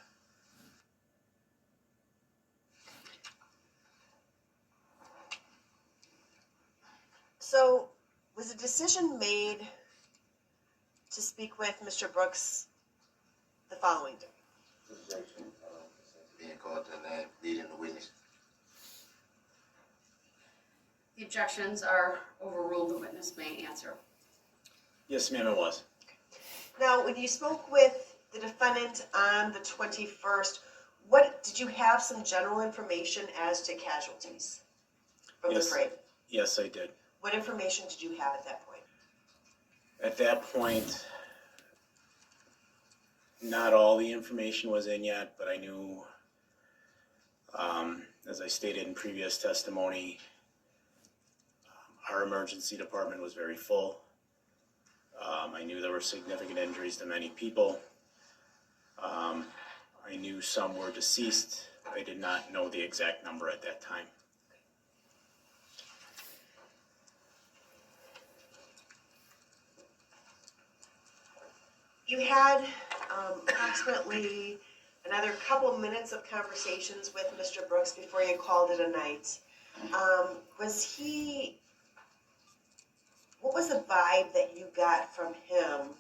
So, was a decision made to speak with Mr. Brooks the following day? Being called to name, leading the witness. The objections are overruled. The witness may answer. Yes, ma'am, it was. Now, when you spoke with the defendant on the 21st, what did you have some general information as to casualties from the fray? Yes, I did. What information did you have at that point? At that point, not all the information was in yet, but I knew, as I stated in previous testimony, our emergency department was very full. I knew there were significant injuries to many people. I knew some were deceased. I did not know the exact number at that time. You had approximately another couple minutes of conversations with Mr. Brooks before you called it a night. What was the vibe that you got from him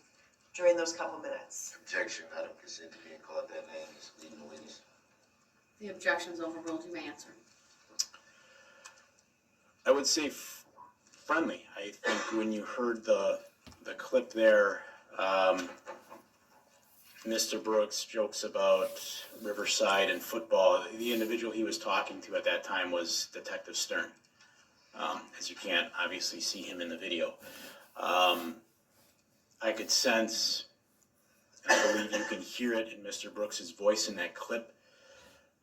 during those couple minutes? Objection. I don't consent to being called that name. It's leading the witness. The objection's overruled. You may answer. I would say friendly. I think when you heard the clip there, Mr. Brooks jokes about Riverside and football. The individual he was talking to at that time was Detective Stern, as you can't obviously see him in the video. I could sense, and I believe you can hear it in Mr. Brooks's voice in that clip,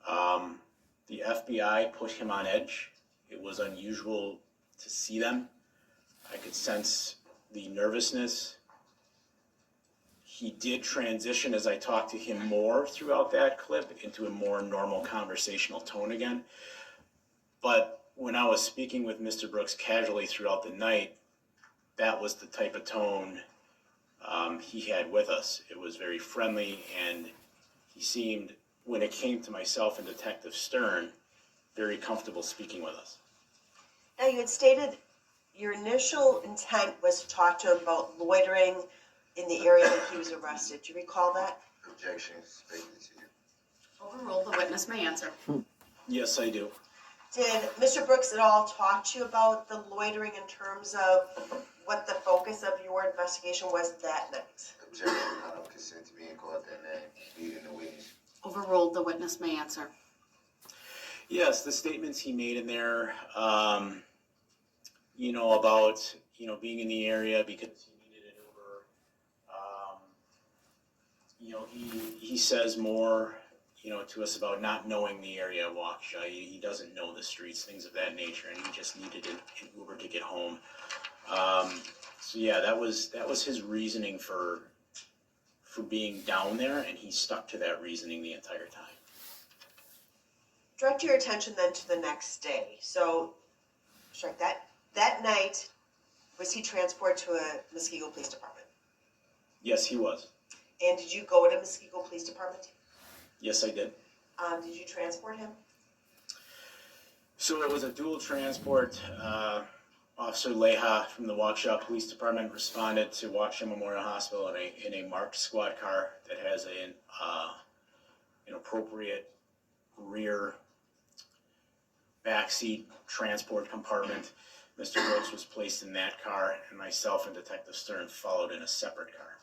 The FBI put him on edge. It was unusual to see them. I could sense the nervousness. He did transition as I talked to him more throughout that clip into a more normal conversational tone again. But when I was speaking with Mr. Brooks casually throughout the night, that was the type of tone he had with us. It was very friendly, and he seemed, when it came to myself and Detective Stern, very comfortable speaking with us. Now, you had stated your initial intent was to talk to him about loitering in the area that he was arrested. Do you recall that? Objection, statement to you. Overruled, the witness may answer. Yes, I do. Did Mr. Brooks at all talk to you about the loitering in terms of what the focus of your investigation was that night? Objection, I don't consent to being called that name. Leading the witness. Overruled, the witness may answer. Yes, the statements he made in there, about, being in the area because he needed an Uber. He says more, to us about not knowing the area of Waukesha. He doesn't know the streets, things of that nature, and he just needed an Uber to get home. That was his reasoning for being down there, and he stuck to that reasoning the entire time. Direct your attention then to the next day. So, strike that night, was he transported to a Muskego Police Department? Yes, he was. And did you go to Muskego Police Department? Yes, I did. Did you transport him? So it was a dual transport. Officer Leha from the Waukesha Police Department responded to Waukesha Memorial Hospital in a marked squad car that has an appropriate rear backseat transport compartment. Mr. Brooks was placed in that car, and myself and Detective Stern followed in a separate car.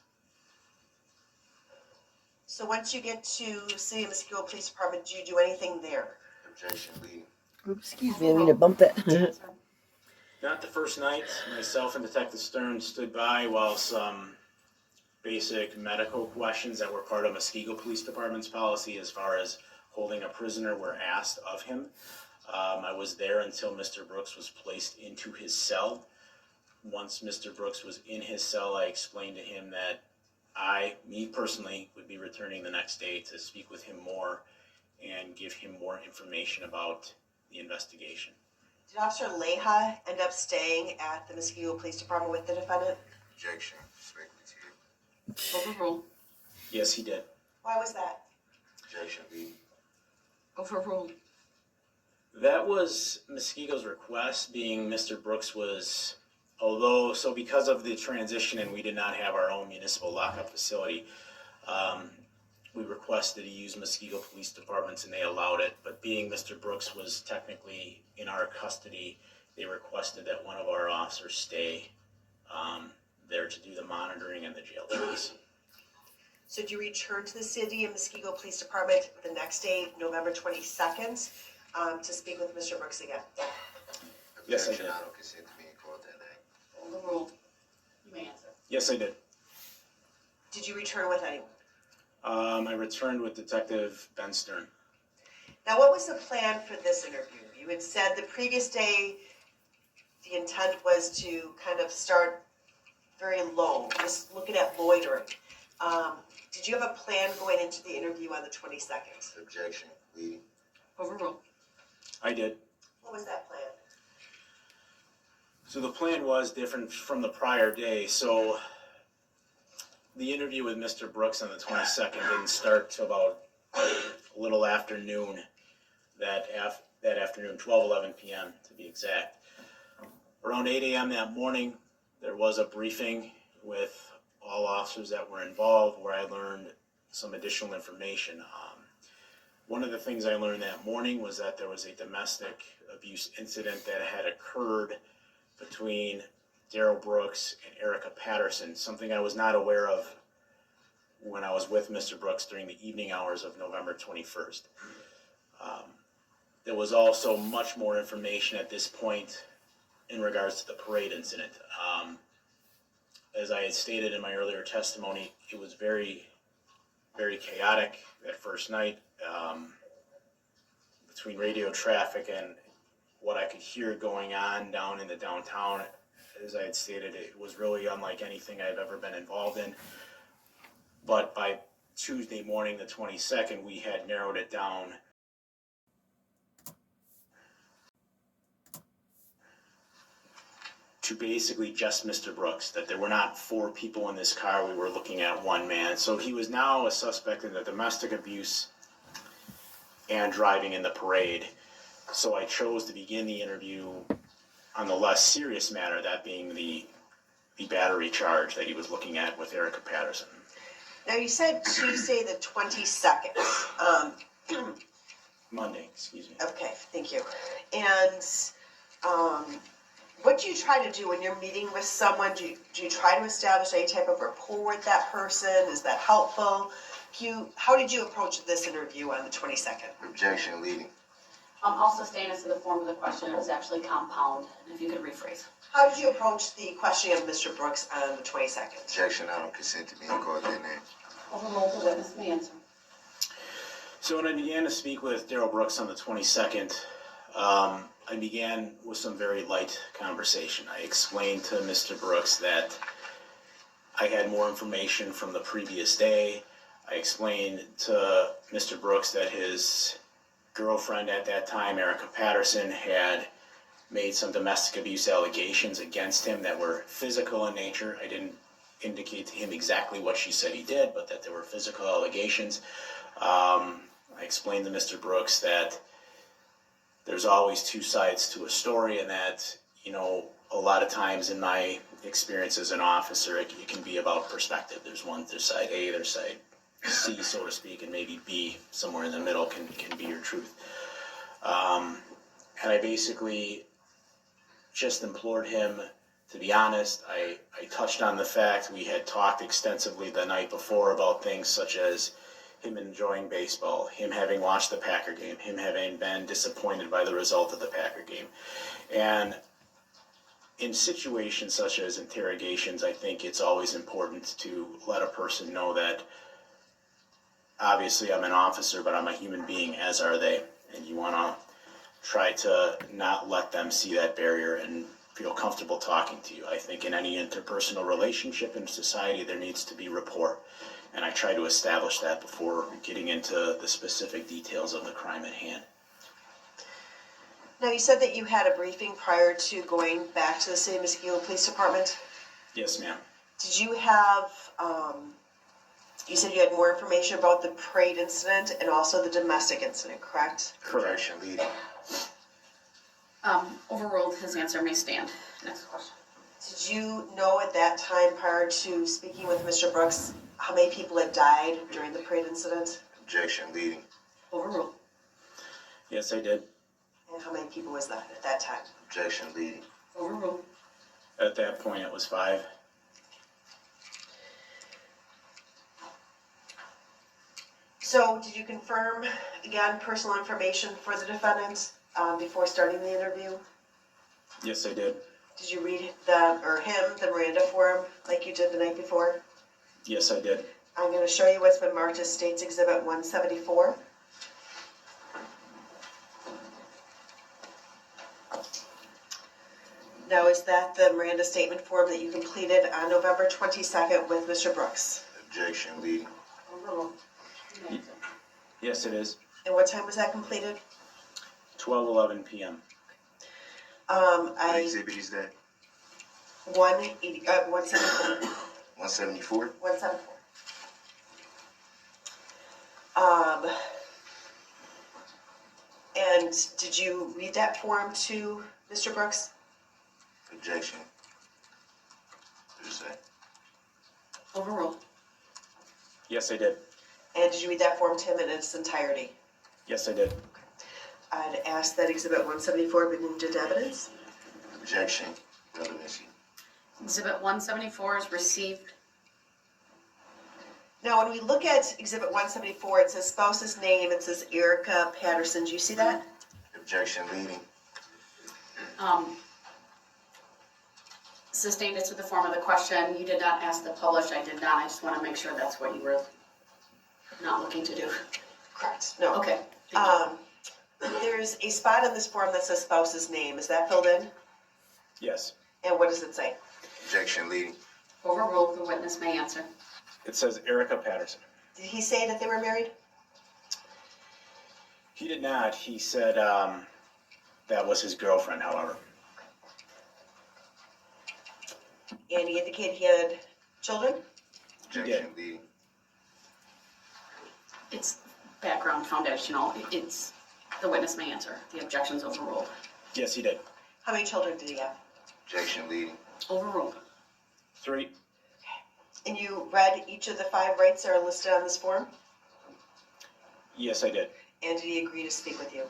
So once you get to City of Muskego Police Department, did you do anything there? Objection, leading. Oops, excuse me, I mean to bump that. Not the first night. Myself and Detective Stern stood by while some basic medical questions that were part of Muskego Police Department's policy as far as holding a prisoner were asked of him. I was there until Mr. Brooks was placed into his cell. Once Mr. Brooks was in his cell, I explained to him that me personally, would be returning the next day to speak with him more and give him more information about the investigation. Did Officer Leha end up staying at the Muskego Police Department with the defendant? Objection, statement to you. Overruled. Yes, he did. Why was that? Objection, leading. Overruled. That was Muskego's request, being Mr. Brooks was, because of the transition and we did not have our own municipal lockup facility, we requested to use Muskego Police Departments and they allowed it. But being Mr. Brooks was technically in our custody, they requested that one of our officers stay there to do the monitoring and the jail checks. So did you return to the City of Muskego Police Department the next day, November 22nd, to speak with Mr. Brooks again? Yes, I Objection, did. I don't consent to being called that name. Overruled. You may answer. Yes, I did. Did you return with anyone? I returned with Detective Ben Stern. Now, what was the plan for this interview? You had said the previous day the intent was to kind of start very low, just looking at loitering. Did you have a plan going into the interview on the 22nd? Objection, leading. Overruled. I did. What was that plan? So the plan was different from the prior day. So the interview with Mr. Brooks on the 22nd didn't start till about a little after noon that afternoon, 12:11 p.m. to be exact. Around 8 a.m. that morning, there was a briefing with all officers that were involved where I learned some additional information. One of the things I learned that morning was that there was a domestic abuse incident that had occurred between Darrell Brooks and Erica Patterson, something I was not aware of when I was with Mr. Brooks during the evening hours of November 21st. There was also much more information at this point in regards to the parade incident. As I had stated in my earlier testimony, it was very, very chaotic that first night. between radio traffic and what I could hear going on down in the downtown, as I had stated, it was really unlike anything I've ever been involved in. But by Tuesday morning, the 22nd, we had narrowed it down to basically just Mr. Brooks, that there were not 4 people in this car, we were looking at 1 man. So he was now a suspect in the domestic abuse and driving in the parade. So I chose to begin the interview on the less serious matter, that being the battery charge that he was looking at with Erica Patterson. Now, you said Tuesday the 22nd. Monday, excuse me. Okay, thank you. And what do you try to do when you're meeting with someone? Do you try to establish any type of rapport with that person? Is that helpful? How did you approach this interview on the 22nd? Objection leading. Also staying as to the form of the question, it was actually compound, if you could rephrase. How did you approach the questioning of Mr. Brooks on the 22nd? Objection, I don't consent to being called that name. Overruled, the witness may answer. So when I began to speak with Darrell Brooks on the 22nd, I began with some very light conversation. I explained to Mr. Brooks that I had more information from the previous day. I explained to Mr. Brooks that his girlfriend at that time, Erica Patterson, had made some domestic abuse allegations against him that were physical in nature. I didn't indicate to him exactly what she said he did, but that there were physical allegations. I explained to Mr. Brooks that there's always 2 sides to a story, and that, you know, a lot of times in my experience as an officer, it can be about perspective. There's side A, there's side C, so to speak, and maybe B, somewhere in the middle, can be your truth. And I basically just implored him to be honest. I touched on the fact we had talked extensively the night before about things such as him enjoying baseball, him having watched the Packer game, him having been disappointed by the result of the Packer game. And in situations such as interrogations, I think it's always important to let a person know that obviously I'm an officer, but I'm a human being, as are they. And you want to try to not let them see that barrier and feel comfortable talking to you. I think in any interpersonal relationship in society, there needs to be rapport. And I try to establish that before getting into the specific details of the crime at hand. Now, you said that you had a briefing prior to going back to the City of Muskego Police Department. Yes, ma'am. Did you have, you said you had more information about the parade incident and also the domestic incident, correct? Correct. Objection leading. Overruled, his answer may stand. Next question. Did you know at that time, prior to speaking with Mr. Brooks, how many people had died during the parade incident? Objection leading. Overruled. Yes, I did. And how many people was that at that time? Objection leading. Overruled. At that point, it was 5. So, did you confirm, again, personal information for the defendant before starting the interview? Yes, I did. Did you read the Miranda form like you did the night before? Yes, I did. I'm going to show you what's been marked as State's Exhibit 174. Now, is that the Miranda statement form that you completed on November 22nd with Mr. Brooks? Objection leading. Overruled. Yes, it is. And what time was that completed? 12:11 p.m. What exhibit is that? 174. 174? 174. And did you read that form to Mr. Brooks? Objection. What is that? Overruled. Yes, I did. And did you read that form to him in its entirety? Yes, I did. I'd ask that Exhibit 174 be moved into evidence. Objection. Relevancy. Exhibit 174 is received. Now, when we look at Exhibit 174, it says spouse's name, it says Erica Patterson. Do you see that? Objection leading. Sustained as to the form of the question. You did not ask the published. I did not. I just want to make sure that's what you were not looking to do. Correct. No. Okay. Thank you. There's a spot on this form that says spouse's name. Is that filled in? Yes. And what does it say? Objection leading. Overruled, the witness may answer. It says Erica Patterson. Did he say that they were married? He did not. He said that was his girlfriend, however. And he indicated he had children? Objection leading. It's background foundational. It's, the witness may answer. The objection's overruled. Yes, he did. How many children did he have? Objection leading. Overruled. 3. And you read each of the 5 rights that are listed on this form? Yes, I did. And did he agree to speak with you?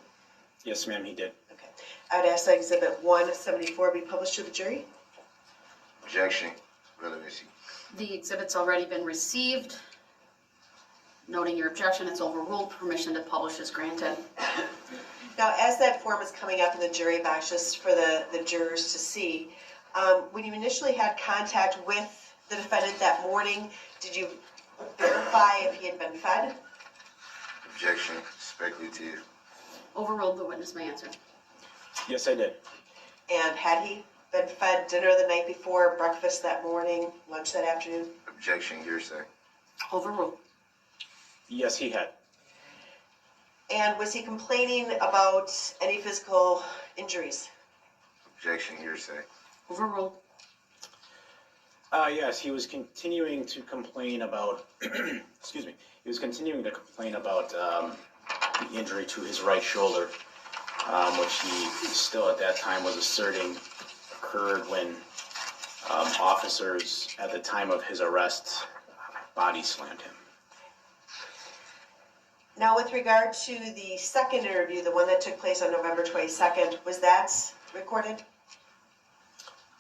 Yes, ma'am, he did. Okay. I would ask that Exhibit 174 be published to the jury. Objection. Relevancy. The exhibit's already been received. Noting your objection, it's overruled. Permission to publish is granted. Now, as that form is coming up in the jury box, just for the jurors to see, when you initially had contact with the defendant that morning, did you verify if he had been fed? Objection. Speculative. Overruled, the witness may answer. Yes, I did. And had he been fed dinner the night before, breakfast that morning, lunch that afternoon? Objection. Hearsay. Overruled. Yes, he had. And was he complaining about any physical injuries? Objection. Hearsay. Overruled. Yes, he was continuing to complain about, excuse me, he was continuing to complain about the injury to his right shoulder, which he still at that time was asserting occurred when officers at the time of his arrest body slammed him. Now, with regard to the second interview, the one that took place on November 22nd, was that recorded?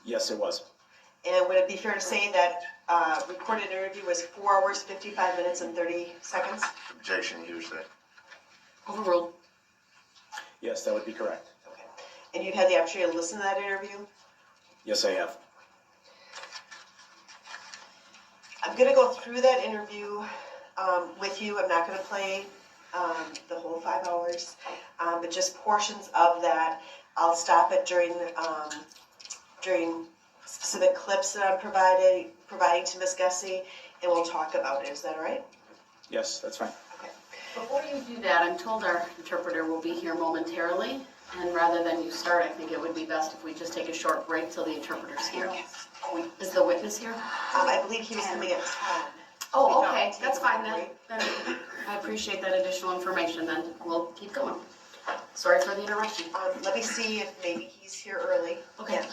Yes, it was. And would it be fair to say that recorded interview was 4 hours, 55 minutes, and 30 seconds? Objection. Hearsay. Overruled. Yes, that would be correct. Okay. And you've had the opportunity to listen to that interview? Yes, I have. I'm going to go through that interview with you. I'm not going to play the whole 5 hours, but just portions of that. I'll stop it during specific clips that I'm providing to Ms. Gussie, and we'll talk about it. Is that all right? Yes, that's fine. Okay. Before you do that, I'm told our interpreter will be here momentarily, and rather than you start, I think it would be best if we just take a short break till the interpreter's here. Is the witness here? I believe he was coming at 10. Oh, We okay, don't that's take a fine then. break. Then I appreciate that additional information, then we'll keep going. Sorry for the interruption. Let me see if maybe he's here early. Okay. Yeah.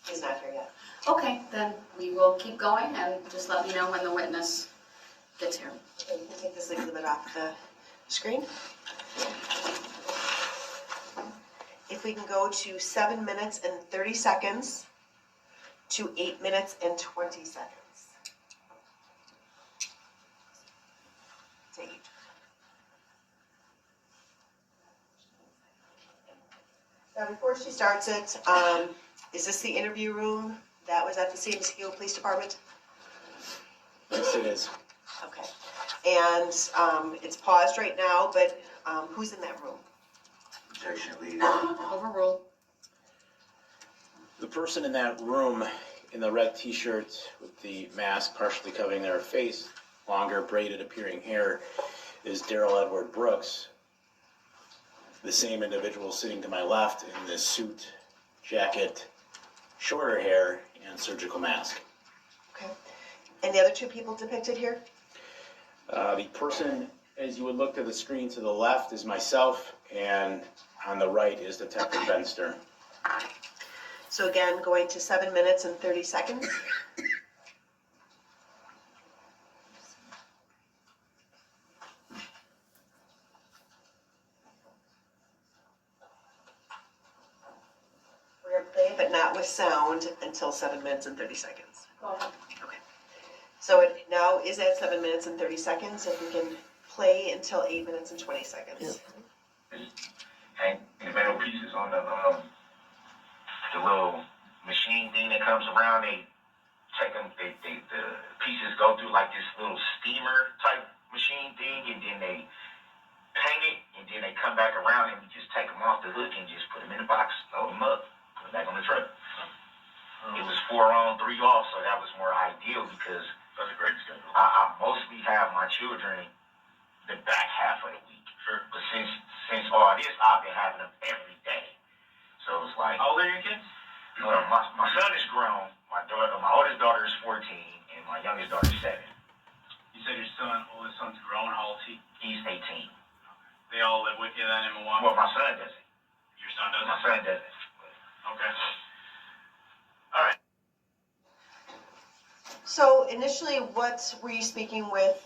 He's not here yet. Okay, then we will keep going and just let me know when the witness gets here. Okay, you can take this exhibit off the screen. If we can go to 7 minutes and 30 seconds to 8 minutes and 20 seconds. To 8. Now, before she starts it, is this the interview room that was at the Mosquito Police Department? Yes, it is. Okay. And it's paused right now, but who's in that room? Objection leading. Overruled. The person in that room in the red t-shirt with the mask partially covering their face, longer braided appearing hair, is Darrell Edward Brooks. The same individual sitting to my left in this suit, jacket, shorter hair, and surgical mask. Okay. And the other 2 people depicted here? The person, as you would look to the screen to the left, is myself, and on the right is Detective Ben Stern. So again, going to 7 minutes and 30 seconds. until 7 minutes and 30 seconds. Go ahead. Okay. So it now is at 7 minutes and 30 seconds. If we can play until 8 minutes and 20 seconds. Hang the metal pieces on the little machine thing that comes around. They take them. The pieces go through like this little steamer type machine thing, and then they paint it, and then they come back around and we just take them off the hook and just put them in the box, load them up, put them back on the truck. It was 4 on, 3 off, so that was more ideal because that's a great schedule. I mostly have my children the back half of the week. Sure. But since all this, I've been having them every day. So it's like, How old are your kids? my son is grown. My oldest daughter is 14, and my youngest daughter is 7. You said your oldest son's grown. How old is he? He's 18. They all live with you then in Milwaukee? Well, my son doesn't. Your son doesn't? My son doesn't. Okay. All right. So initially, what were you speaking with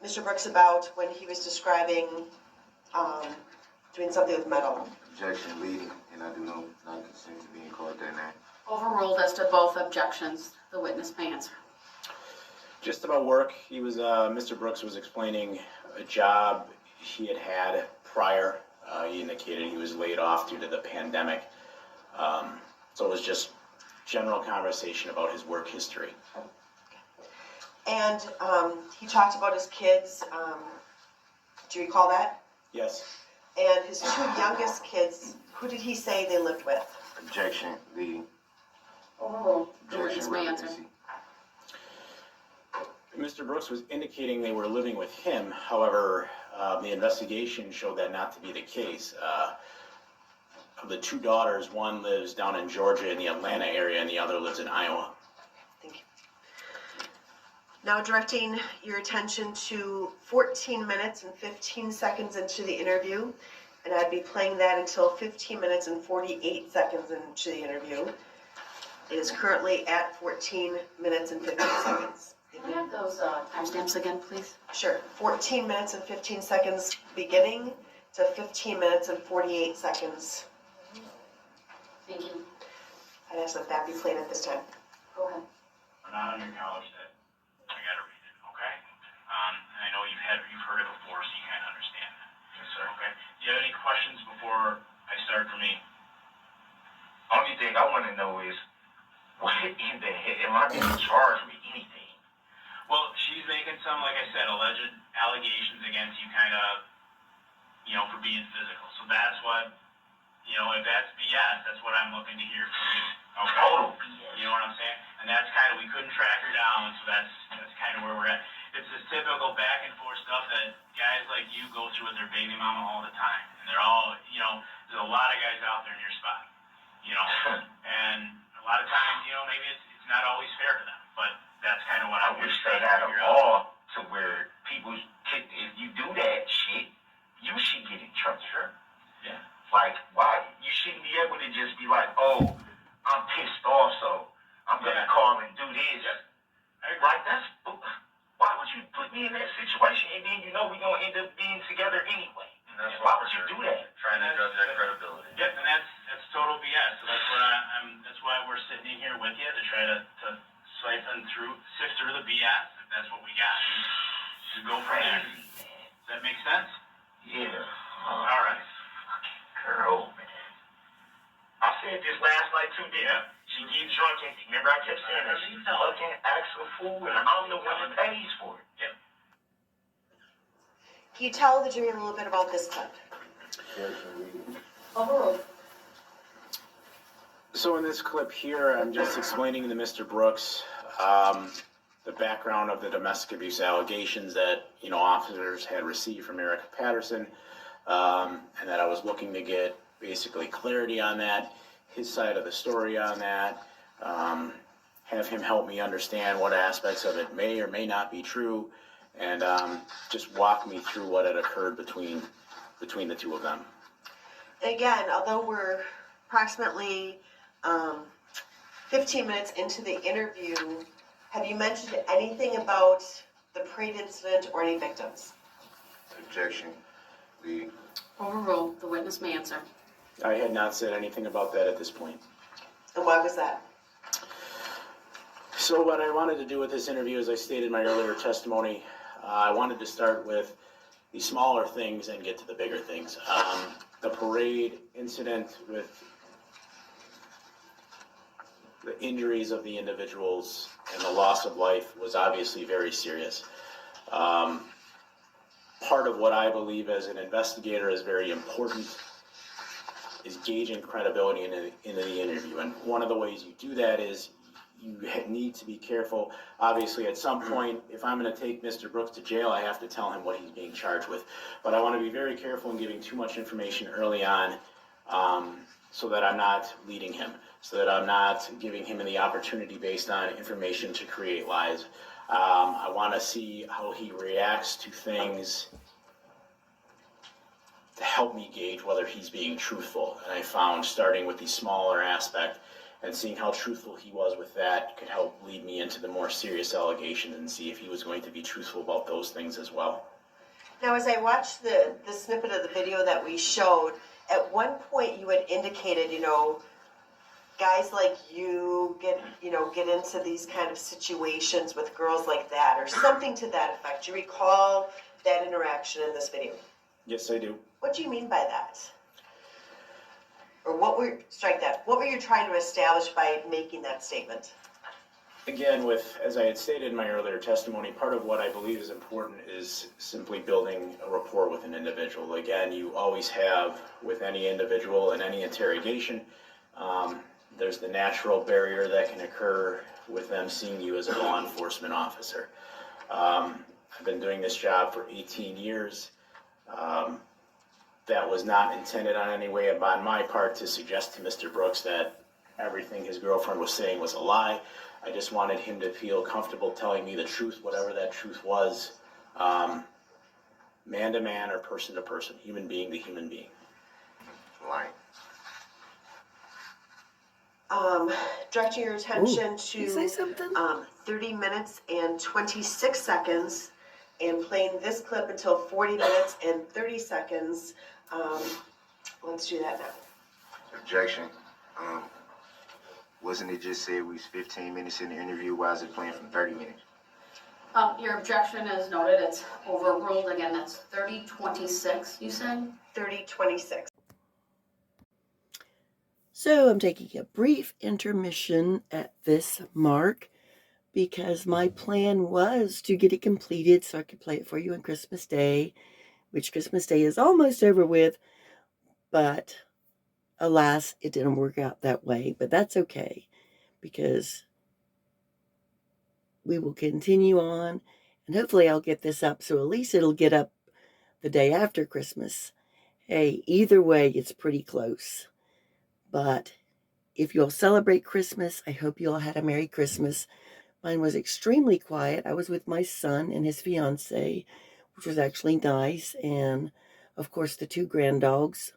Mr. Brooks about when he was describing doing something with metal? Objection leading, and I do not consent to being called that name. Overruled as to both objections. The witness may answer. Just about work, he was, Mr. Brooks was explaining a job he had had prior. He indicated he was laid off due to the pandemic. So it was just general conversation about his work history. And he talked about his kids. Do you recall that? Yes. And his 2 youngest kids, who did he say they lived with? Objection leading. Overruled. The witness Objection may answer. relevancy. Mr. Brooks was indicating they were living with him. However, the investigation showed that not to be the case. Of the 2 daughters, one lives down in Georgia in the Atlanta area and the other lives in Iowa. Thank you. Now directing your attention to 14 minutes and 15 seconds into the interview, and I'd be playing that until 15 minutes and 48 seconds into the interview. It is currently at 14 minutes and 15 seconds. Can I have those timestamps again, please? Sure, 14 minutes and 15 seconds beginning to 15 minutes and 48 seconds. Thank you. I'd ask that be played at this time. Go ahead. I'm not on your college set. I gotta read it, okay? And I know you've heard it before, so you kind of understand that. Yes, sir. Okay. Do you have any questions before I start for me? Only thing I want to know is, what in the heck am I being charged with anything? Well, she's making some, like I said, alleged allegations against you, kind of, for being physical. So that's what, if that's BS, that's what I'm looking to hear from you. Okay? Total BS. You know what I'm saying? And that's kind of, we couldn't track her down, so that's kind of where we're at. It's this typical back and forth stuff that guys like you go through with their baby mama all the time. And they're all, there's a lot of guys out there in your spot, and a lot of times, maybe it's not always fair to them, but that's kind of what I I'm wish trying they to had a figure out. law to where people, if you do that shit, you should get in trouble. Sure. Yeah. Like, why? You shouldn't be able to just be like, oh, I'm pissed off, so I'm going to call and do this. Like, why would you put me in that situation and then we're going to end up being together anyway? Why would you do that? Trying to judge that credibility. Yep, and that's total BS. So that's what that's why we're sitting in here with you to try to sift through the BS, if that's what we got, and to go from there. Does that make sense? Yeah. All right. Girl, man. I said this last night too, didn't I? She gets drunk and remember I kept saying that she fucking acts a fool and I'm the one that pays for it. Yep. Can you tell the jury a little bit about this clip? Overruled. So in this clip here, I'm just explaining to Mr. Brooks the background of the domestic abuse allegations that, officers had received from Erica Patterson, and that I was looking to get basically clarity on that, his side of the story on that, have him help me understand what aspects of it may or may not be true, and just walk me through what had occurred between the 2 of them. And again, although we're approximately 15 minutes into the interview, have you mentioned anything about the parade incident or any victims? Objection. The Overruled. The witness may answer. I had not said anything about that at this point. And why was that? So what I wanted to do with this interview, as I stated in my earlier testimony, I wanted to start with the smaller things and get to the bigger things. The parade incident with the injuries of the individuals and the loss of life was obviously very serious. Part of what I believe as an investigator is very important is gauging credibility in the interview. And one of the ways you do that is you need to be careful. Obviously, at some point, if I'm going to take Mr. Brooks to jail, I have to tell him what he's being charged with. But I want to be very careful in giving too much information early on, so that I'm not leading him, so that I'm not giving him the opportunity based on information to create lies. I want to see how he reacts to things to help me gauge whether he's being truthful. And I found starting with the smaller aspect and seeing how truthful he was with that could help lead me into the more serious allegations and see if he was going to be truthful about those things as well. Now, as I watched the snippet of the video that we showed, at one point you had indicated, guys like you get into these kind of situations with girls like that, or something to that effect. Do you recall that interaction in this video? Yes, I do. What do you mean by that? Or what were you trying to establish by making that statement? Again, as I had stated in my earlier testimony, part of what I believe is important is simply building a rapport with an individual. Again, you always have with any individual in any interrogation, there's the natural barrier that can occur with them seeing you as a law enforcement officer. I've been doing this job for 18 years. That was not intended on any way on my part to suggest to Mr. Brooks that everything his girlfriend was saying was a lie. I just wanted him to feel comfortable telling me the truth, whatever that truth was, man to man or person to person, human being to human being. Lying. Directing your attention Can you say to something? 30 minutes and 26 seconds and playing this clip until 40 minutes and 30 seconds. Let's do that now. Objection. Wasn't it just said we was 15 minutes in the interview? Why is it playing from 30 minutes? Your objection is noted, it's overruled. Again, that's 30:26, you said? 30:26. So I'm taking a brief intermission at this mark because my plan was to get it completed so I could play it for you on Christmas Day, which Christmas Day is almost over with, but alas, it didn't work out that way. But that's okay because we will continue on, and hopefully I'll get this up so at least it'll get up the day after Christmas. Hey, either way, it's pretty close. But if you'll celebrate Christmas, I hope you all had a Merry Christmas. Mine was extremely quiet. I was with my son and his fiance, which was actually nice. And, of course, the two grand dogs,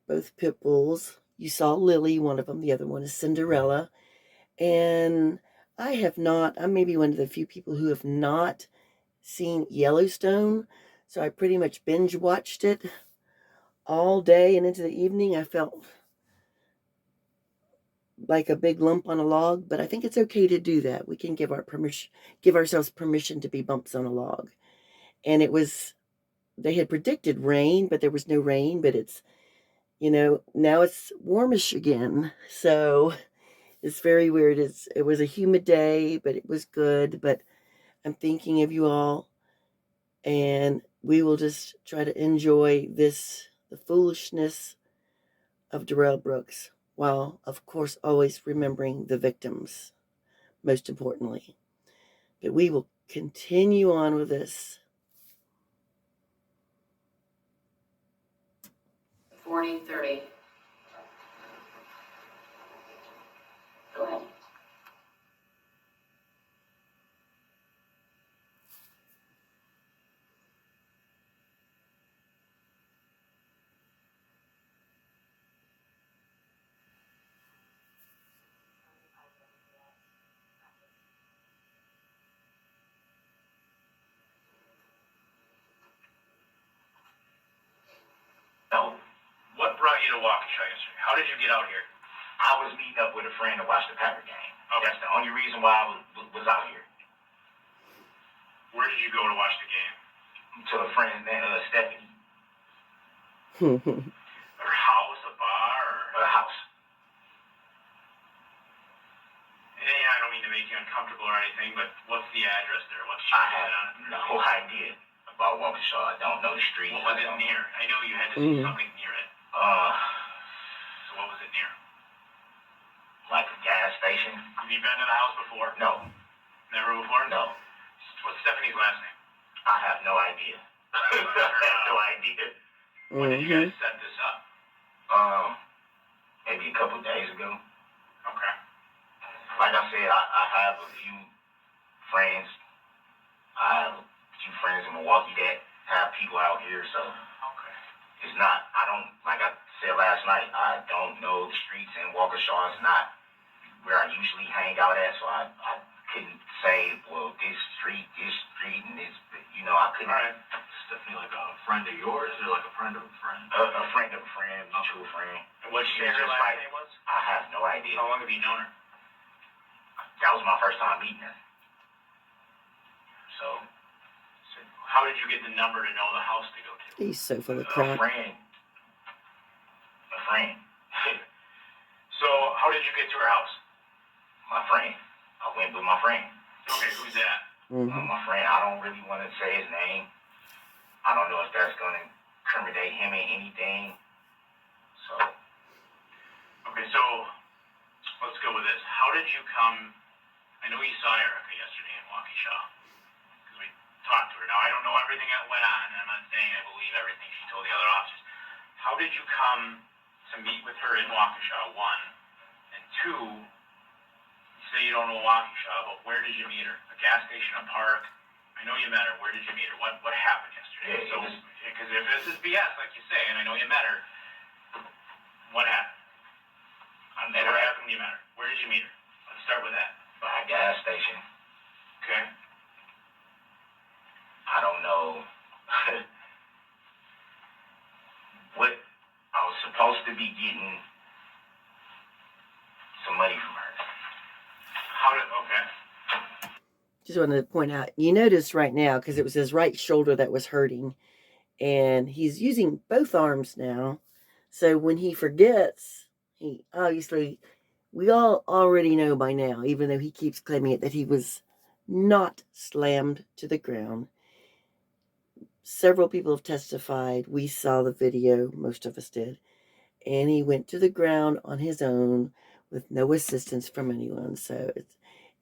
both pit bulls. You saw Lily, one of them. The other one is Cinderella. And I'm maybe one of the few people who have not seen Yellowstone. So I pretty much binge watched it all day and into the evening. I felt like a big lump on a log, but I think it's okay to do that. We can give ourselves permission to be bumps on a log. And they had predicted rain, but there was no rain, but it's, now it's warmish again. So it's very weird. It was a humid day, but it was good. But I'm thinking of you all, and we will just try to enjoy the foolishness of Darrell Brooks, while, of course, always remembering the victims, most importantly. But we will continue on with this. 40:30. Go ahead. Now, what brought you to Waukesha yesterday? How did you get out here? I was meeting up with a friend to watch the Packer game. Okay. That's the only reason why I was was out here. Where did you go to watch the game? To a friend named Stephanie. Her house, a bar, or A house. Yeah, I don't mean to make you uncomfortable or anything, but what's the address there? What's she I living have on? no idea about Waukesha. I don't know the street. What was it near? I know you had to see something near it. So what was it near? Like a gas station? Have you been to the house before? No. Never before? No. What's Stephanie's last name? I have no idea. I have no idea. When did you guys set this up? Maybe a couple days ago. Okay. Like I said, I have a few friends. I have a few friends in Milwaukee that have people out here, so Okay. it's not, I don't, like I said last night, I don't know the streets in Waukesha. It's not where I usually hang out at, so I couldn't say, well, this street, and this, you know, I couldn't. All right. Stephanie, like a friend of yours, or like a friend of a friend? A friend of a friend, mutual friend. And what she She's her just last like, name was? I have no idea. How long have you known her? That was my first time meeting her. So, So how did you get the number to know the house to go to? He's so full of a crap. friend. A friend. So how did you get to her house? My friend. I went with my friend. Okay, who's that? My friend, I don't really want to say his name. I don't know if that's going to incriminate him in anything. So. Okay, so let's go with this. How did you come? I know you saw Erica yesterday in Waukesha because we talked to her. Now I don't know everything that went on, and I'm not saying I believe everything she told the other officers. How did you come to meet with her in Waukesha? One, and two. You say you don't know Waukesha, but where did you meet her? A gas station, a park? I know you met her. Where did you meet her? What happened yesterday? Yeah, Because if this is BS, like you say, and I know you met her, what happened? I met What her happened when you met her? Where did you meet her? Let's start with that. by a gas station. Okay. I don't know what I was supposed to be getting some money from her. How did? Okay. Just wanted to point out, you notice right now, because it was his right shoulder that was hurting, and he's using both arms now. So when he forgets, he obviously, we all already know by now, even though he keeps claiming it, that he was not slammed to the ground. Several people have testified. We saw the video, most of us did. And he went to the ground on his own with no assistance from anyone. So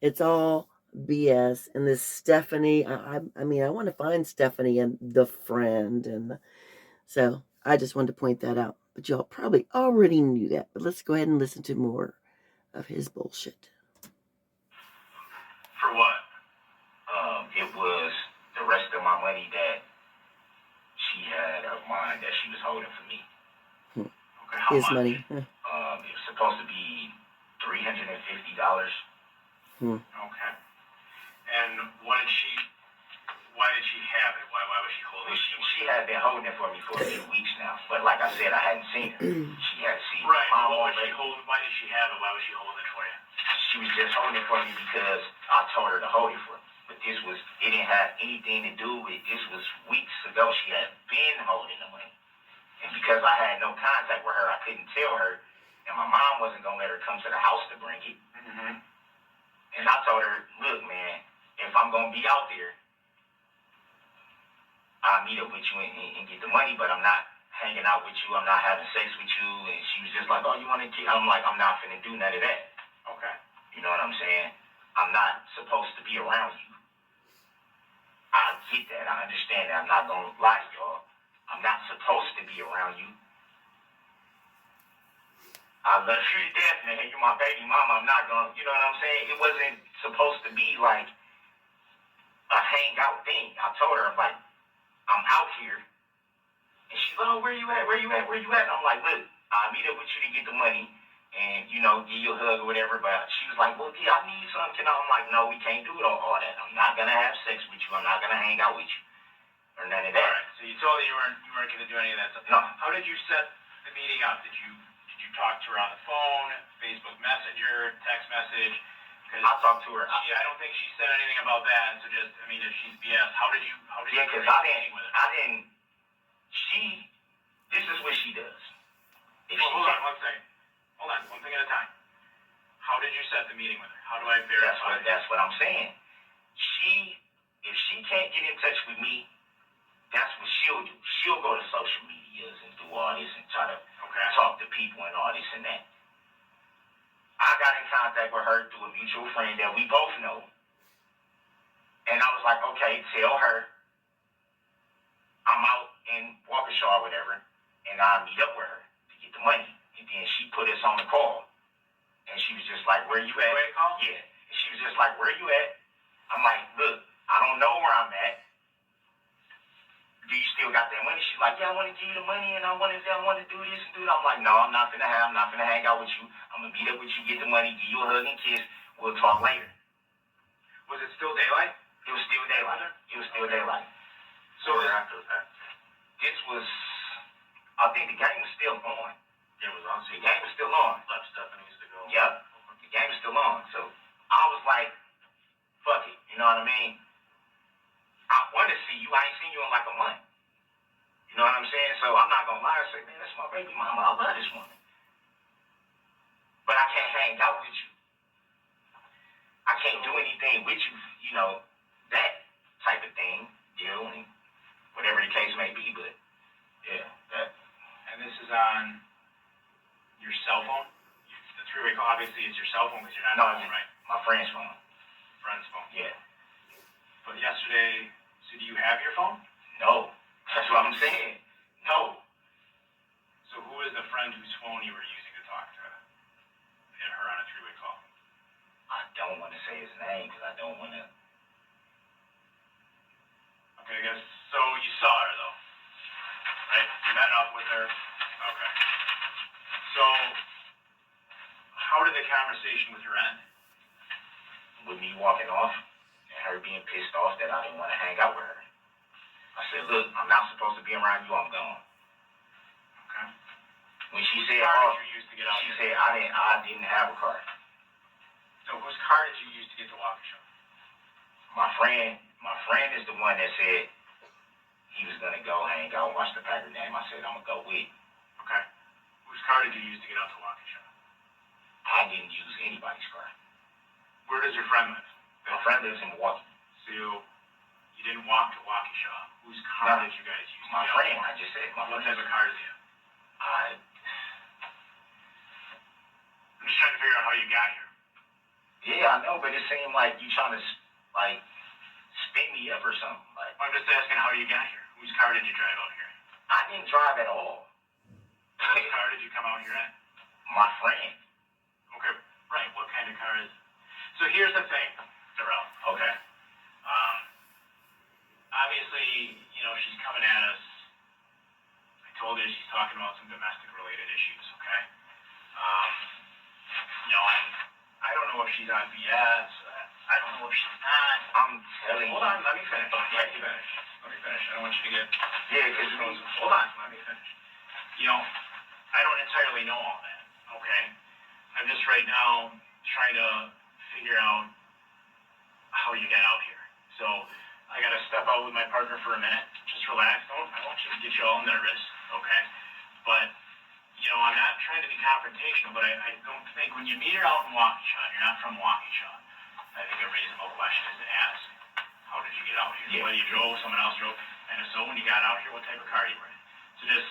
it's all BS. And this Stephanie, I mean, I want to find Stephanie and the friend. And so I just wanted to point that out. But y'all probably already knew that. But let's go ahead and listen to more of his bullshit. For what? It was the rest of my money that she had of mine that she was holding for me. Okay, how His much? money. It was supposed to be $350. Okay. And why did she have it? Why was she holding Well, it? she had been holding it for me for a few weeks now. But like I said, I hadn't seen her. She had seen Right. my What was mom. she holding? Why did she have it? Why was she holding it for you? She was just holding it for me because I told her to hold it for me. But it didn't have anything to do with, this was weeks ago. She had been holding the money. And because I had no contact with her, I couldn't tell her. And my mom wasn't going to let her come to the house to bring it. Mm-hmm. And I told her, look, man, if I'm going to be out there, I'll meet up with you and get the money, but I'm not hanging out with you. I'm not having sex with you. And she was just like, oh, you want to kill? I'm like, I'm not finna do none of that. Okay. You know what I'm saying? I'm not supposed to be around you. I get that. I understand that. I'm not going to lie to y'all. I'm not supposed to be around you. I love you to death, man. You're my baby mama. I'm not going to, you know what I'm saying? It wasn't supposed to be like a hangout thing. I told her, I'm like, I'm out here. And she's like, oh, where you at? Where you at? Where you at? And I'm like, look, I'll meet up with you to get the money and, you know, give you a hug or whatever. But she was like, well, yeah, I need something. I'm like, no, we can't do all that. I'm not going to have sex with you. I'm not going to hang out with you or none of that. All right. So you told her you weren't going to do any of that stuff. No. How did you set the meeting up? Did you talk to her on the phone, Facebook Messenger, text message? Because I talked to her. I don't think she said anything about that. So just, I mean, if she's BS, how did you Yeah, because this is what she does. If Well, she hold on can't- one second. Hold on, one thing at a time. How did you set the meeting with her? How do I verify? That's what I'm saying. If she can't get in touch with me, that's what she'll do. She'll go to social medias and do all this and try to talk to people and all this and that. I got in contact with her through a mutual friend that we both know. And I was like, okay, tell her I'm out in Waukesha or whatever, and I'll meet up with her to get the money. And then she put us on the call. And she was just like, where you at? Yeah. And she was just like, where you at? I'm like, look, I don't know where I'm at. Do you still got that money? She's like, yeah, I want to give you the money, and I want to do this and do that. I'm like, no, I'm not gonna hang out with you. I'm gonna meet up with you, get the money, give you a hug and kiss. We'll talk later. Was it still daylight? It was still daylight. So this was, I think the game was still on. It was on. The game was still on. Left Stephanie's to go. Yep. The game was still on. So I was like, fuck it. You know what I mean? I want to see you. I ain't seen you in like a month. You know what I'm saying? So I'm not going to lie and say, man, that's my baby mama. I love this woman. But I can't hang out with you. I can't do anything with you, you know, that type of thing, deal, and whatever the case may be. But, yeah, that. And this is on your cell phone? The three-way call, obviously, it's your cell phone because you're not on the phone, right? My friend's phone. Friend's phone. Yeah. But yesterday, so do you have your phone? No. That's what I'm saying. No. So who is the friend whose phone you were using to talk to her on a three-way call? I don't want to say his name because I don't want to. Okay, I guess, so you saw her though, right? You met up with her? Okay. So, how did the conversation with her end? With me walking off and her being pissed off that I didn't want to hang out with her. I said, look, I'm not supposed to be around you, I'm gone. Okay. When she said, car did you use to get out she here? said I didn't have a car. So whose car did you use to get to Waukesha? My friend is the one that said he was gonna go hang out, watch the Packer game. I said I'm gonna go with. Okay. Whose car did you use to get out to Waukesha? I didn't use anybody's car. Where does your friend live? My friend lives in Milwaukee. So you didn't walk to Waukesha. Whose car did you guys use to My get friend, out? I just said my What friend. type of car is he? I'm just trying to figure out how you got here. Yeah, I know, but it seemed like you trying to like spin me up or something. Like I'm just asking how you got here. Whose car did you drive out here? I didn't drive at all. What car did you come out here in? My friend. Okay, right. What kind of car is it? So here's the thing, Darrell. Okay. Obviously, you know, she's coming at us. I told you she's talking about some domestic related issues, okay? You know, I don't know if she's on BS. I don't know if she's not. I'm telling Hold on, let me finish. Let me finish. I don't want you to get. Yeah, because hold on, let me finish. You know, I don't entirely know all that, okay? I'm just right now trying to figure out how you got out here. So I gotta step out with my partner for a minute. Just relax. I want you to get you all nervous, okay? But you know, I'm not trying to be confrontational, but I don't think when you meet her out in Waukesha, and you're not from Waukesha, I think a reasonable question is to ask, how did you get out here? Yeah. Whether you drove, someone else drove, and if so, when you got out here, what type of car you were in. So just,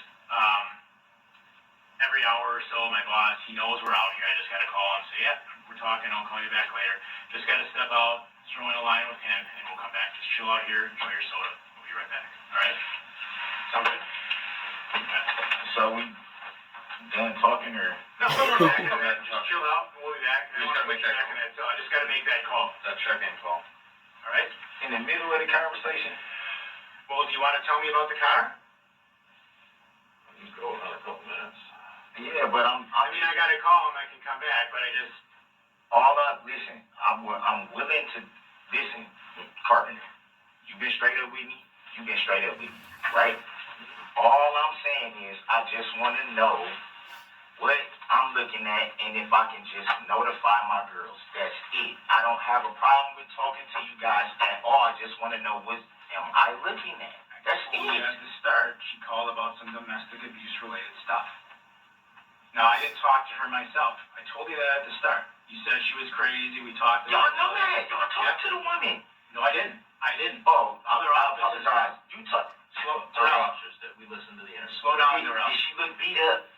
every hour or so, my boss, he knows we're out here, I just gotta call and say, yeah, we're talking, I'll call you back later. Just gotta step out, throw in a line with him, and we'll come back. Just chill out here, enjoy your soda. We'll be right back, alright? Sound good? Okay. so we done talking or No, we're back. Just chill out, and we'll be back. I want to make that call. So I just got to make that call. That check-in call. All right? in the middle of the conversation? Well, do you want to tell me about the car? You go another couple minutes. Yeah, but I mean, I got to call him. I can come back, but I just. Listen, I'm willing to listen, Carpenter. You've been straight up with me. You've been straight up with me, right? All I'm saying is I just want to know what I'm looking at, and if I can just notify my girls, that's it. I don't have a problem with talking to you guys at all. I just want to know what am I looking at. That's it. At the start, she called about some domestic abuse related stuff. Now, I didn't talk to her myself. I told you that at the start. You said she was crazy. We talked Y'all about know that. Y'all talked to the woman. No, I didn't. I didn't. Oh, Other I officers. apologize. You talk. Other officers that we listened to the interview. Slow down, Darrell. Did she look beat up?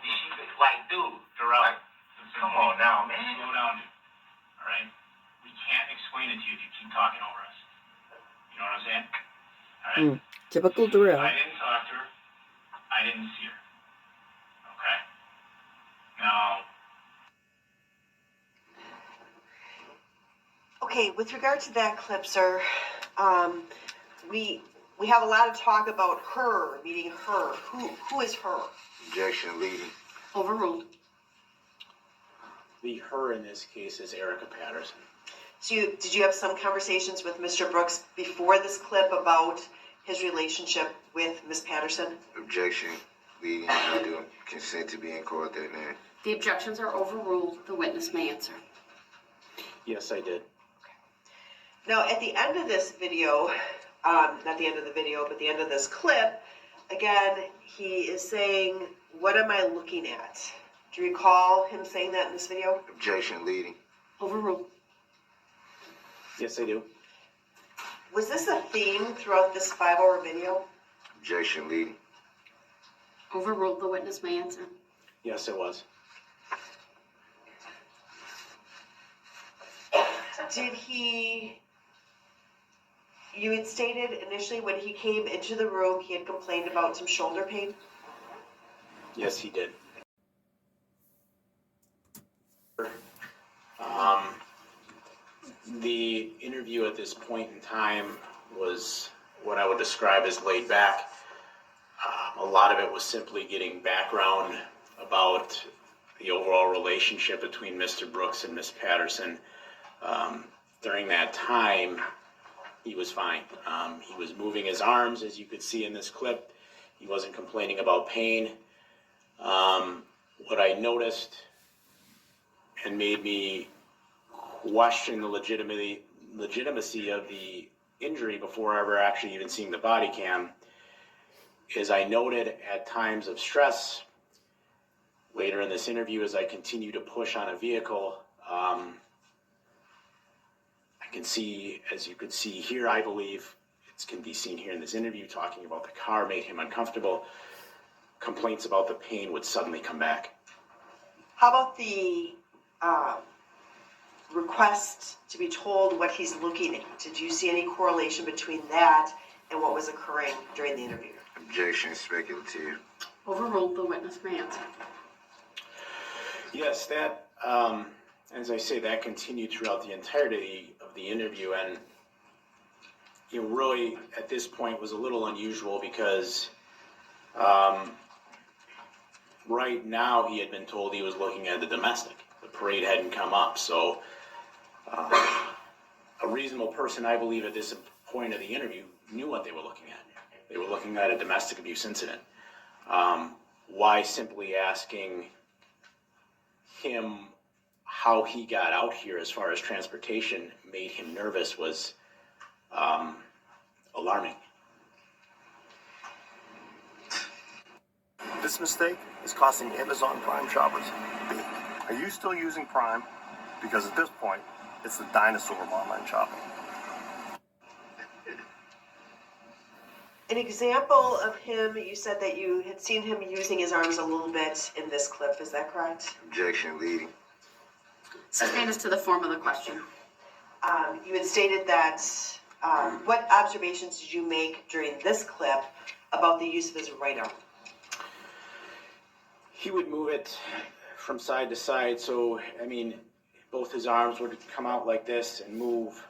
Did she look like, dude? Darrell. Like, come on now, man. Slow down, dude. All right? We can't explain it to you if you keep talking over us. You know what I'm saying? All right? Typical Darrell. I didn't talk to her. I didn't see her. Okay? Now, Okay, with regard to that clip, sir, we have a lot of talk about her, meaning her. Who is her? Objection leading. Overruled. The her in this case is Erica Patterson. So did you have some conversations with Mr. Brooks before this clip about his relationship with Ms. Patterson? Objection leading. I do consent to being called that name. The objections are overruled. The witness may answer. Yes, I did. Now, at the end of this video, not the end of the video, but the end of this clip, again, he is saying, what am I looking at? Do you recall him saying that in this video? Objection leading. Overruled. Yes, I do. Was this a theme throughout this 5-hour video? Objection leading. Overruled. The witness may answer. Yes, it was. Did he... You had stated initially when he came into the room, he had complained about some shoulder pain? Yes, he did. The interview at this point in time was what I would describe as laid back. A lot of it was simply getting background about the overall relationship between Mr. Brooks and Ms. Patterson. During that time, he was fine. He was moving his arms, as you could see in this clip. He wasn't complaining about pain. What I noticed and made me question the legitimacy of the injury before ever actually even seeing the body cam is I noted at times of stress later in this interview as I continue to push on a vehicle. I can see, as you can see here, I believe it can be seen here in this interview, talking about the car made him uncomfortable. Complaints about the pain would suddenly come back. How about the request to be told what he's looking at? Did you see any correlation between that and what was occurring during the interview? Objection speculative. Overruled. The witness may answer. Yes, that, as I say, that continued throughout the entirety of the interview, and really at this point was a little unusual because right now he had been told he was looking at the domestic. The parade hadn't come up, so a reasonable person, I believe, at this point of the interview knew what they were looking at. They were looking at a domestic abuse incident. Why simply asking him how he got out here as far as transportation made him nervous was alarming. This mistake is costing Amazon Prime shoppers big. Are you still using Prime? Because at this point, it's the dinosaur of online shopping. An example of him, you said that you had seen him using his arms a little bit in this clip, is that correct? Objection leading. Sustained as to the form of the question. You had stated that, what observations did you make during this clip about the use of his right arm? He would move it from side to side, so, I mean, both his arms would come out like this and move.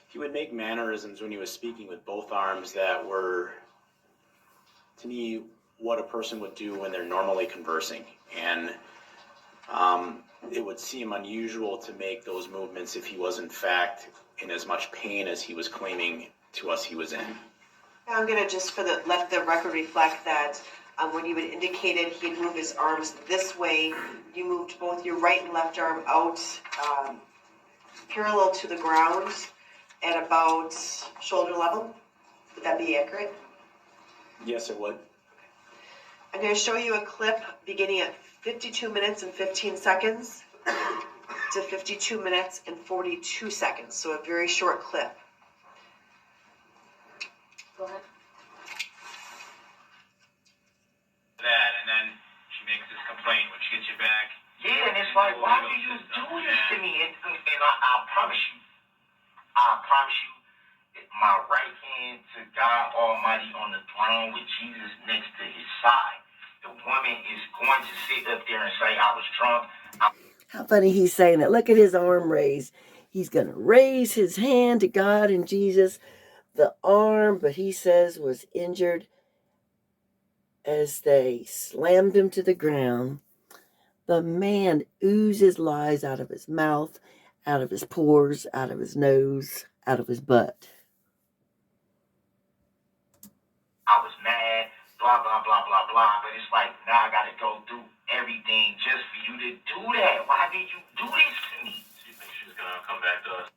He would make mannerisms when he was speaking with both arms that were, to me, what a person would do when they're normally conversing. And it would seem unusual to make those movements if he was, in fact, in as much pain as he was claiming to us he was in. Now I'm going to just let the record reflect that When you had indicated he'd move his arms this way, you moved both your right and left arm out parallel to the ground at about shoulder level. Would that be accurate? Yes, it would. I'm going to show you a clip beginning at 52 minutes and 15 seconds to 52 minutes and 42 seconds, so a very short clip. Go ahead. That, and then she makes this complaint when she gets you back. Yeah, and it's like, why do you do this to me? And I promise you, my right hand to God Almighty on the throne with Jesus next to his side. The woman is going to sit up there and say, I was drunk. How funny he's saying that. Look at his arm raised. He's going to raise his hand to God and Jesus. The arm, but he says, was injured as they slammed him to the ground. The man oozes lies out of his mouth, out of his pores, out of his nose, out of his butt. I was mad, blah, blah, blah, blah, blah. But it's like, now I got to go through everything just for you to do that. Why did you do this to me? Do you think she's gonna come back to us?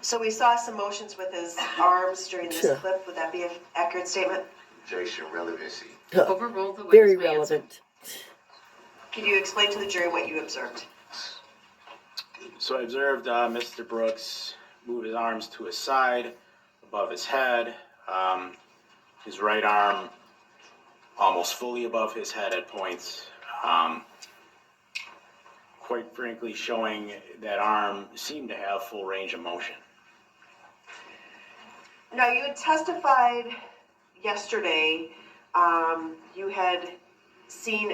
So we saw some motions with his arms during this clip. Would that be an accurate statement? Objection, relevancy. Overrule the witness. Very may answer. relevant. Can you explain to the jury what you observed? So I observed Mr. Brooks move his arms to his side, above his head, his right arm almost fully above his head at points. Quite frankly, showing that arm seemed to have full range of motion. Now, you had testified yesterday, you had seen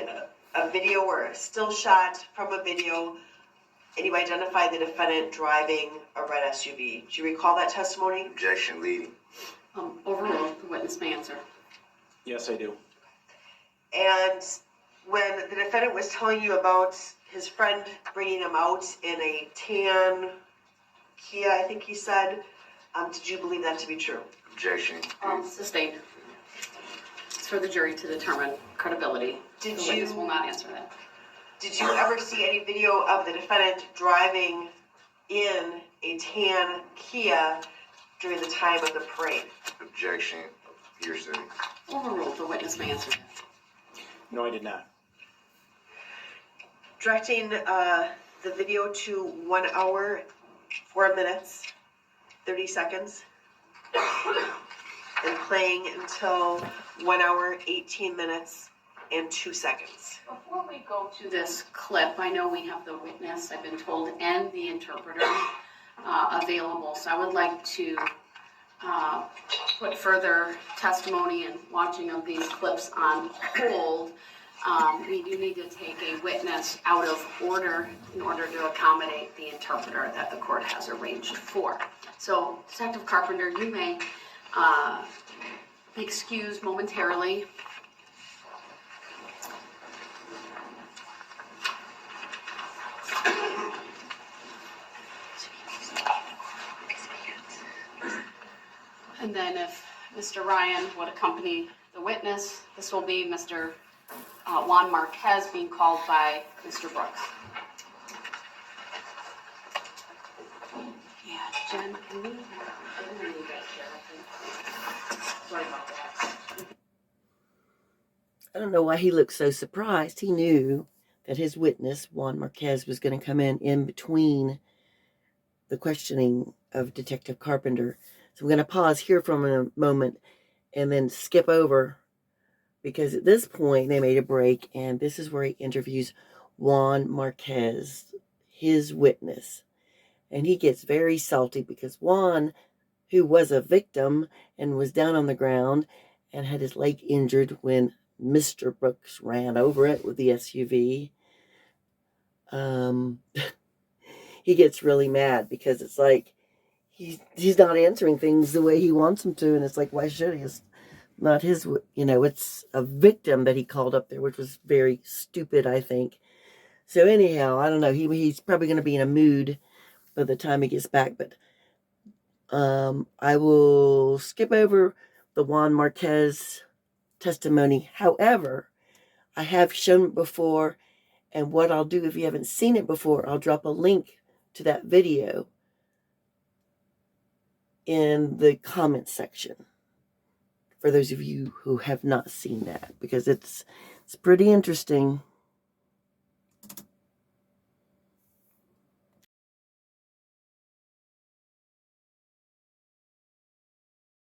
a video or a still shot from a video, and you identified the defendant driving a red SUV. Do you recall that testimony? Objection, leading. Overruled. The witness may answer. Yes, I do. And when the defendant was telling you about his friend bringing him out in a tan Kia, I think he said, did you believe that to be true? Objection. Sustained. It's for the jury to determine credibility. The witness will not answer that. Did you ever see any video of the defendant driving in a tan Kia during the time of the parade? Objection, hearsay. Overruled. The witness may answer that. No, I did not. Directing the video to 1 hour, 4 minutes, 30 seconds, and playing until 1 hour, 18 minutes, and 2 seconds. Before we go to this clip, I know we have the witness, I've been told, and the interpreter available. So I would like to put further testimony and watching of these clips on hold. We do need to take a witness out of order in order to accommodate the interpreter that the court has arranged for. So, Detective Carpenter, you may be excused momentarily. And then if Mr. Ryan would accompany the witness, this will be Mr. Juan Marquez being called by Mr. Brooks. Yeah, Jen, can we? Sorry about that. I don't know why he looked so surprised. He knew that his witness, Juan Marquez, was going to come in between the questioning of Detective Carpenter. So we're going to pause here for a moment and then skip over, because at this point they made a break, and this is where he interviews Juan Marquez, his witness. And he gets very salty because Juan, who was a victim and was down on the ground and had his leg injured when Mr. Brooks ran over it with the SUV, he gets really mad because it's like he's not answering things the way he wants him to, and it's like, why should he? It's not his, it's a victim that he called up there, which was very stupid, I think. So anyhow, I don't know, he's probably going to be in a mood by the time he gets back, but I will skip over the Juan Marquez testimony. However, I have shown it before, and what I'll do, if you haven't seen it before, I'll drop a link to that video in the comment section for those of you who have not seen that, because it's pretty interesting.